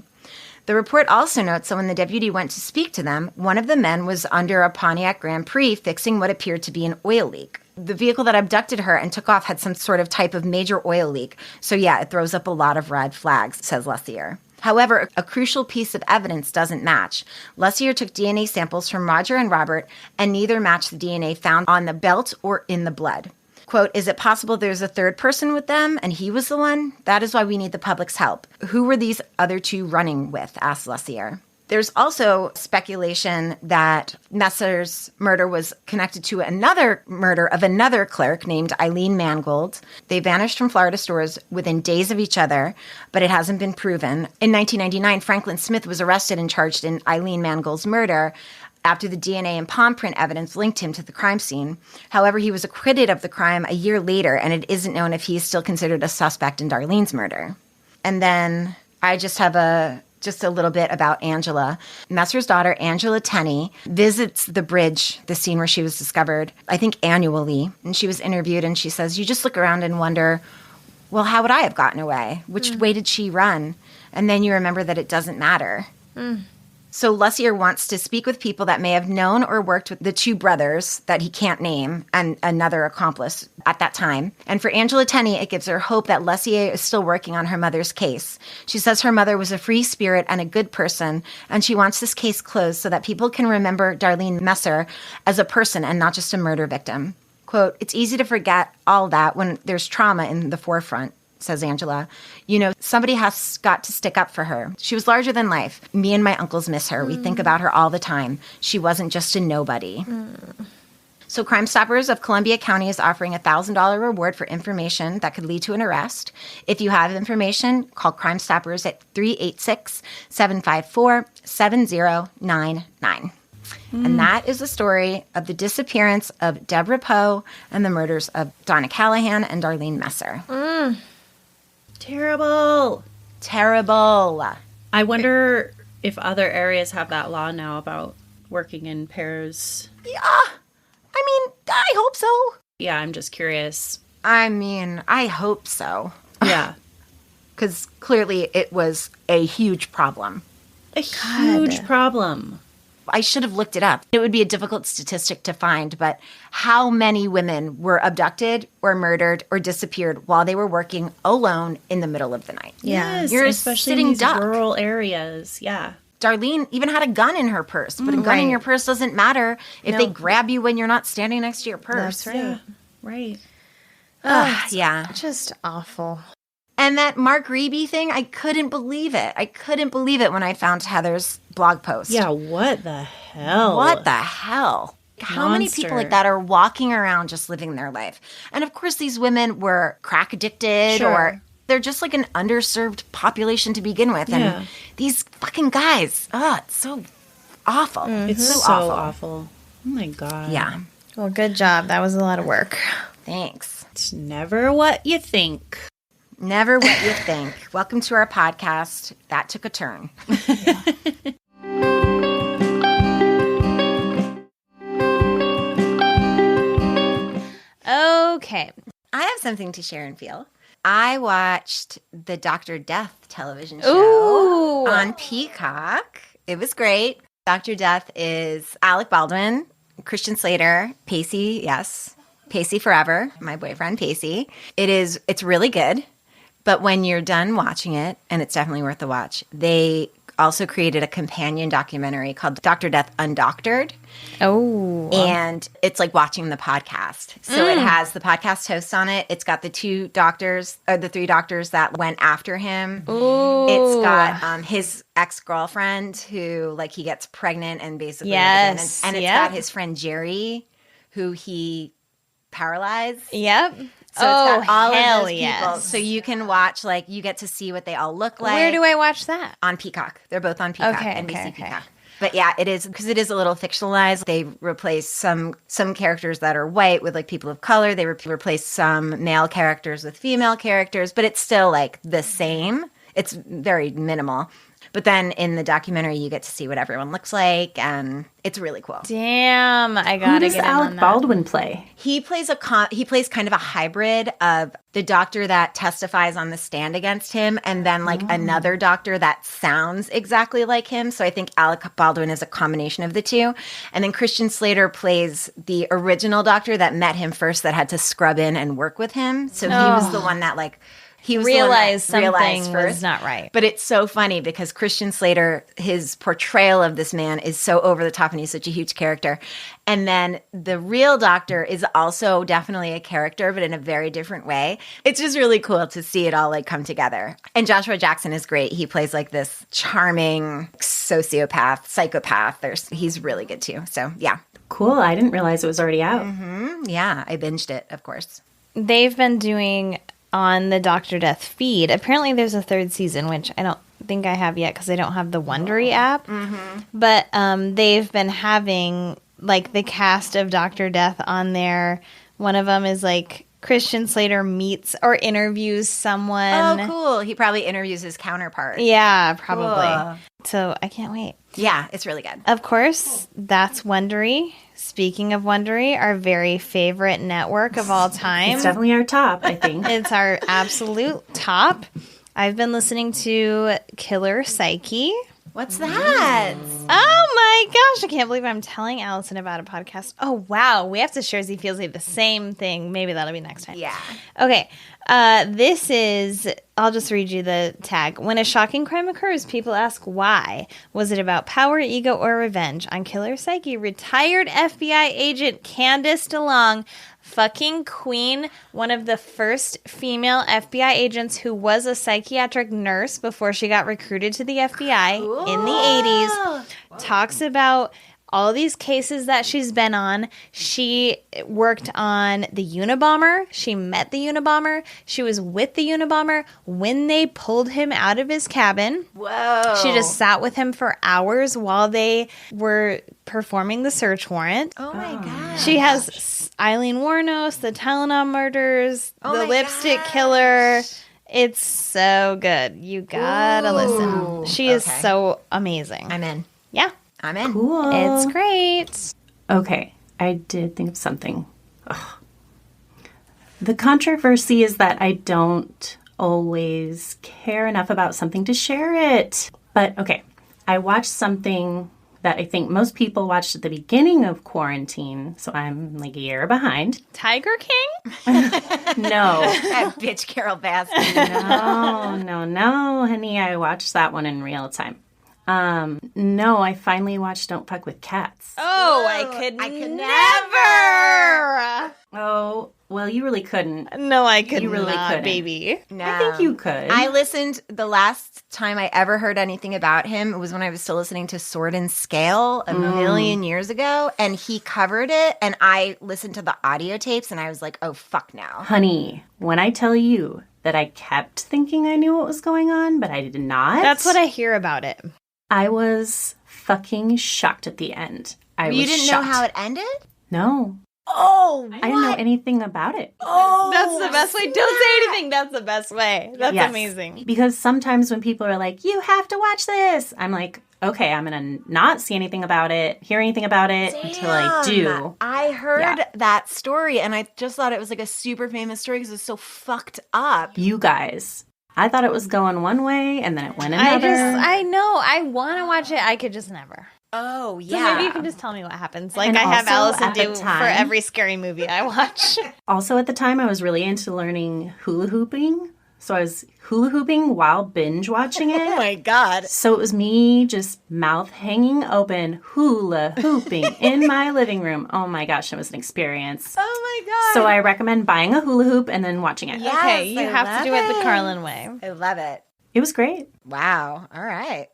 The report also notes that when the deputy went to speak to them, one of the men was under a Pontiac Grand Prix fixing what appeared to be an oil leak. The vehicle that abducted her and took off had some sort of type of major oil leak. So yeah, it throws up a lot of red flags, says Lessier. However, a crucial piece of evidence doesn't match. Lessier took DNA samples from Roger and Robert, and neither matched the DNA found on the belt or in the blood. Quote, is it possible there's a third person with them and he was the one? That is why we need the public's help. Who were these other two running with? Asked Lessier. There's also speculation that Messer's murder was connected to another murder of another clerk named Eileen Mangold. They vanished from Florida stores within days of each other, but it hasn't been proven. In 1999, Franklin Smith was arrested and charged in Eileen Mangold's murder after the DNA and palm print evidence linked him to the crime scene. However, he was acquitted of the crime a year later, and it isn't known if he is still considered a suspect in Darlene's murder. And then I just have just a little bit about Angela. Messer's daughter, Angela Tenney, visits the bridge, the scene where she was discovered, I think annually. And she was interviewed, and she says, you just look around and wonder, well, how would I have gotten away? Which way did she run? And then you remember that it doesn't matter. So Lessier wants to speak with people that may have known or worked with the two brothers that he can't name and another accomplice at that time. And for Angela Tenney, it gives her hope that Lessier is still working on her mother's case. She says her mother was a free spirit and a good person, and she wants this case closed so that people can remember Darlene Messer as a person and not just a murder victim. Quote, it's easy to forget all that when there's trauma in the forefront, says Angela. You know, somebody has got to stick up for her. She was larger than life. Me and my uncles miss her. We think about her all the time. She wasn't just a nobody. So Crime Stoppers of Columbia County is offering a $1,000 reward for information that could lead to an arrest. If you have information, call Crime Stoppers at 386-754-7099. And that is the story of the disappearance of Deborah Poe and the murders of Donna Callahan and Darlene Messer. Terrible. Terrible. I wonder if other areas have that law now about working in pairs. Yeah. I mean, I hope so. Yeah, I'm just curious. I mean, I hope so. Yeah. Because clearly it was a huge problem. A huge problem. I should have looked it up. It would be a difficult statistic to find, but how many women were abducted or murdered or disappeared while they were working alone in the middle of the night? Yeah. Yes, You're especially sitting in these duck. rural areas. Yeah. Darlene even had a gun in her purse, but a gun in your purse doesn't matter if they grab you when you're not standing next to your purse. That's right. Yeah. Right. Yeah. Just awful. And that Mark Reeby thing, I couldn't believe it. I couldn't believe it when I found Heather's blog post. Yeah, what the hell? What the hell? How many people like that are walking around just living their life? And of course, these women were crack addicted or they're just like an underserved population to begin with. And these fucking guys, it's so awful. It's so awful. Oh my God. Yeah. Well, good job. That was a lot of work. Thanks. It's never what you think. Never what you think. Welcome to our podcast. That took a turn. Okay. I have something to share and feel. I watched the Dr. Death television show on Peacock. It was great. Dr. Death is Alec Baldwin, Christian Slater, Pacey, yes. Pacey forever, my boyfriend Pacey. It's really good. But when you're done watching it, and it's definitely worth the watch, they also created a companion documentary called Dr. Death Undoctored. Oh. And it's like watching the podcast. So it has the podcast hosts on it. It's got the three doctors that went after him. Ooh. It's got his ex-girlfriend who, like, he gets pregnant and basically... Yes. And it's got his friend Jerry, who he paralyzed. Yep. So it's got all hell of those people. yes. So you can watch, like, you get to see what they all look like. Where do I watch that? On Peacock. They're both on Peacock, Okay, NBC okay. Peacock. But yeah, it is, because it is a little fictionalized. They replace some characters that are white with, like, people of color. They replace some male characters with female characters, but it's still, like, the same. It's very minimal. But then in the documentary, you get to see what everyone looks like, and it's really cool. Damn, I Who gotta does get in on Alec that. Baldwin play? He plays kind of a hybrid of the doctor that testifies on the stand against him, and then like another doctor that sounds exactly like him. So I think Alec Baldwin is a combination of the two. And then Christian Slater plays the original doctor that met him first, that had to scrub in and work with him. So he was the one that he was Realized the one that something realized first. was not right. But it's so funny because Christian Slater, his portrayal of this man is so over the top, and he's such a huge character. And then the real doctor is also definitely a character, but in a very different way. It's just really cool to see it all like come together. And Joshua Jackson is great. He plays like this charming psychopath. He's really good too. So yeah. Cool. I didn't realize it was already out. Yeah, I binged it, of course. They've been doing on the Dr. Death feed. Apparently there's a third season, which I don't think I have yet because I don't have the Wondery app. But they've been having like the cast of Dr. Death on there. One of them is like Christian Slater meets or interviews someone. Oh, cool. He probably interviews his counterpart. Yeah, probably. Cool. So I can't wait. Yeah, it's really good. Of course, that's Wondery. Speaking of Wondery, our very favorite network of all time. It's definitely our top, I think. It's our absolute top. I've been listening to Killer Psyche. What's that? Oh my gosh, I can't believe I'm telling Alison about a podcast. Oh wow, we have to share Z Feels Like the same thing. Maybe that'll be next time. Yeah. Okay, this is, I'll just read you the tag. When a shocking crime occurs, people ask why. Was it about power, ego, or revenge? On Killer Psyche, retired FBI agent Candace DeLong, fucking queen, one of the first female FBI agents who was a psychiatric nurse before she got recruited to the FBI in the 80s, talks about all these cases that she's been on. She worked on the Unabomber. She met the Unabomber. She was with the Unabomber when they pulled him out of his cabin. Whoa. She just sat with him for hours while they were performing the search warrant. Oh my God. She has Eileen Wuornos, the Tylenol murders, Oh the my lipstick gosh. killer. It's so good. You gotta listen. She is Okay. so amazing. I'm in. Yeah. I'm in. Cool. It's great. Okay, I did think of something. Ugh. The controversy is that I don't always care enough about something to share it. But okay, I watched something that I think most people watched at the beginning of quarantine, so I'm like a year behind. Tiger King? No, That bitch Carol Baskin. no, honey, I watched that one in real time. No, I finally watched Don't Fuck with Cats. Oh, I could never. Oh, well, you really couldn't. No, I could You really not, couldn't. baby. No. I think you could. I listened, the last time I ever heard anything about him, it was when I was still listening to Sword and Scale a million years ago, and he covered it, and I listened to the audio tapes, and I was like, oh, fuck now. Honey, when I tell you that I kept thinking I knew what was going on, but I did not. That's what I hear about it. I was fucking shocked at the end. You didn't know how it ended? No. Oh, I didn't know anything about it. That's the best way. Don't say anything. That's the best way. That's Yes. amazing. Because sometimes when people are like, you have to watch this, I'm like, okay, I'm going to not see anything about it, hear anything about it until I do. I heard Yeah. that story, and I just thought it was like a super famous story because it's so fucked up. You guys, I thought it was going one way and then it went another. I know. I want to watch it. I could just never. Oh, So yeah. maybe you can just tell me what happens. Like And I have also Alison at the do for time- every scary movie I watch. Also at the time, I was really into learning hula hooping. So I was hula hooping while binge watching it. Oh my God. So it was me just mouth hanging open, hula hooping in my living room. Oh my gosh, it was an experience. Oh my God. So I recommend buying a hula hoop and then watching it. Yes, Okay, you I have to love do it the Carlin way. I love it. It was great. Wow. All right.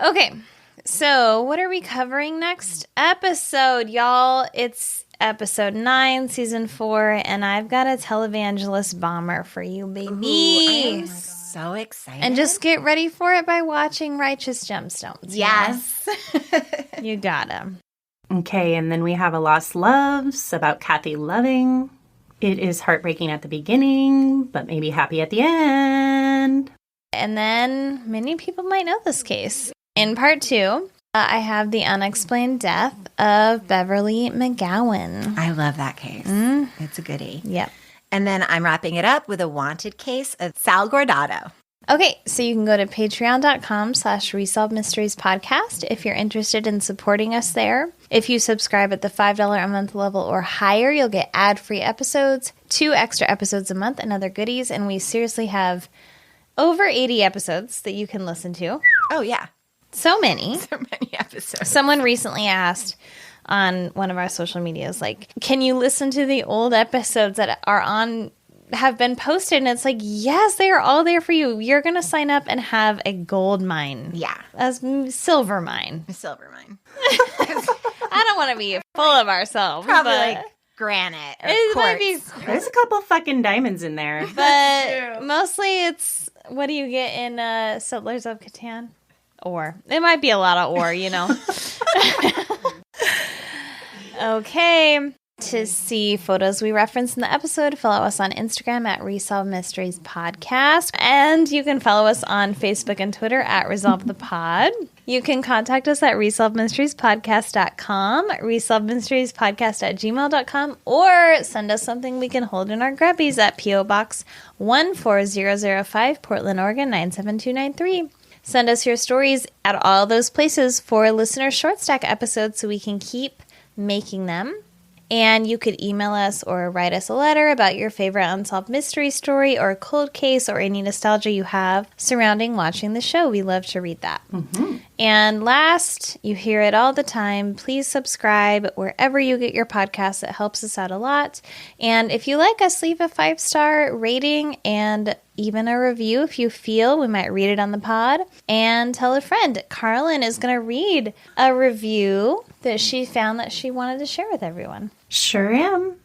Okay, so what are we covering next episode, y'all? It's episode 9, season 4, and I've got a televangelist bomber for you, baby. I'm so excited. And just get ready for it by watching Righteous Gemstones. Yes. You gotta. Okay, and then we have A Lost Loves about Kathy Loving. It is heartbreaking at the beginning, but maybe happy at the end. And then many people might know this case. In part 2, I have the unexplained death of Beverly McGowan. I love that case. It's a goodie. Yep. And then I'm wrapping it up with a wanted case of Sal Guardado. Okay, so you can go to patreon.com/Resolved Mysteries Podcast if you're interested in supporting us there. If you subscribe at the $5 a month level or higher, you'll get ad-free episodes, 2 extra episodes a month, and other goodies. And we seriously have over 80 episodes that you can listen to. Oh, yeah. So many. So many episodes. Someone recently asked on one of our social medias, like, can you listen to the old episodes that have been posted? And it's like, yes, they are all there for you. You're going to sign up and have a gold mine. Yeah. A silver mine. A silver mine. I don't want to be full of ourselves. Probably but like granite or it might quartz. be, There's a couple fucking diamonds in there. but mostly it's, what do you get in Settlers of Catan? Ore. It might be a lot of ore, you know. Okay. To see photos we referenced in the episode, follow us on Instagram at Resolved Mysteries Podcast. And you can follow us on Facebook and Twitter at Resolve the Pod. You can contact us at resolvedmysteriespodcast.com, resolvedmysteriespodcast@gmail.com, or send us something we can hold in our grubbies at P.O. Box 14005, Portland, Oregon 97293. Send us your stories at all those places for listener short stack episodes so we can keep making them. And you could email us or write us a letter about your favorite unsolved mystery story or cold case or any nostalgia you have surrounding watching the show. We love to read that. Mm-hmm. And last, you hear it all the time, please subscribe wherever you get your podcasts. It helps us out a lot. And if you like us, leave a 5-star rating and even a review if you feel we might read it on the pod. And tell a friend. Carlin is going to read a review that she found that she wanted to share with everyone. Sure am.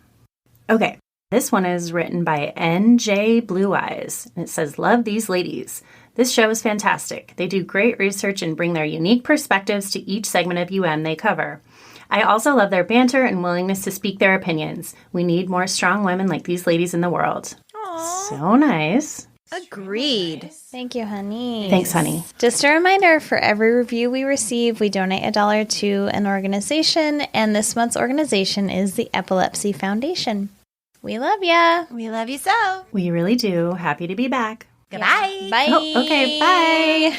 Okay, this one is written by NJ Blue Eyes, and it says, "Love these ladies. This show is fantastic. They do great research and bring their unique perspectives to each segment of UM they cover. I also love their banter and willingness to speak their opinions. We need more strong women like these ladies in the world." Aww. So nice. Agreed. Thank you, honey. Thanks, honey. Just a reminder, for every review we receive, we donate $1 to an organization, and this month's organization is the Epilepsy Foundation. We love ya. We love you so. We really do. Happy to be back. Goodbye. Bye. Oh, okay, bye.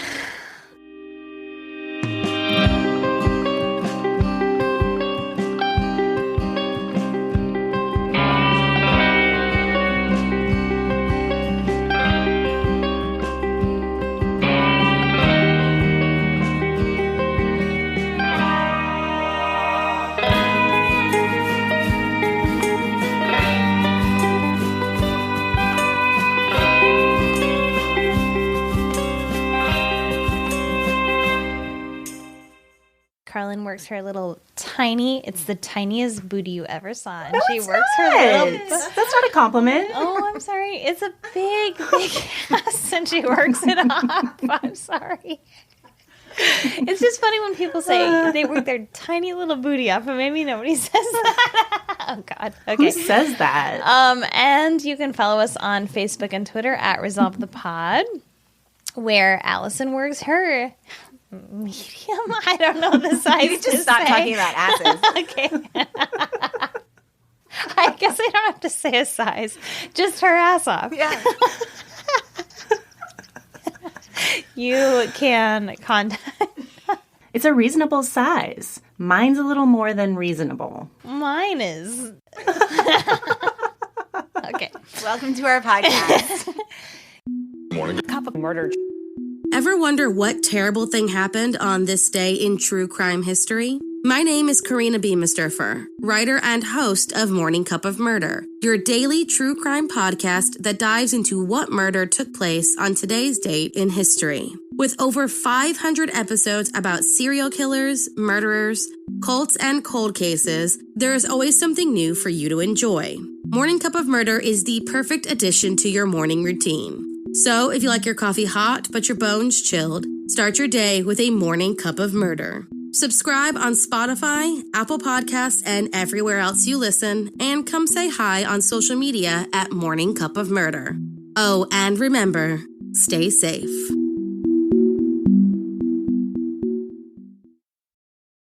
Carlin works her little tiny, it's the tiniest booty you ever saw. And she works her little... That's not a compliment. Oh, I'm sorry. It's a big, big ass and she works it off. I'm sorry. It's just funny when people say they work their tiny little booty off, and maybe nobody says that. Oh, God. Okay. Who says that? And you can follow us on Facebook and Twitter at Resolve the Pod, where Alison works her... medium? I don't know the size. You just stop talking about asses. Okay. I guess I don't have to say a size. Just her ass off. Yeah. You can contact. It's a reasonable size. Mine's a little more than reasonable. Mine is. Okay. Welcome to our podcast. Morning Cup of Murder. Ever wonder what terrible thing happened on this day in true crime history? My name is Karina Beamisturfer, writer and host of Morning Cup of Murder, your daily true crime podcast that dives into what murder took place on today's date in history. With over 500 episodes about serial killers, murderers, cults, and cold cases, there is always something new for you to enjoy. Morning Cup of Murder is the perfect addition to your morning routine. So if you like your coffee hot but your bones chilled, start your day with a Morning Cup of Murder. Subscribe on Spotify, Apple Podcasts, and everywhere else you listen, and come say hi on social media at Morning Cup of Murder. Oh, and remember, stay safe.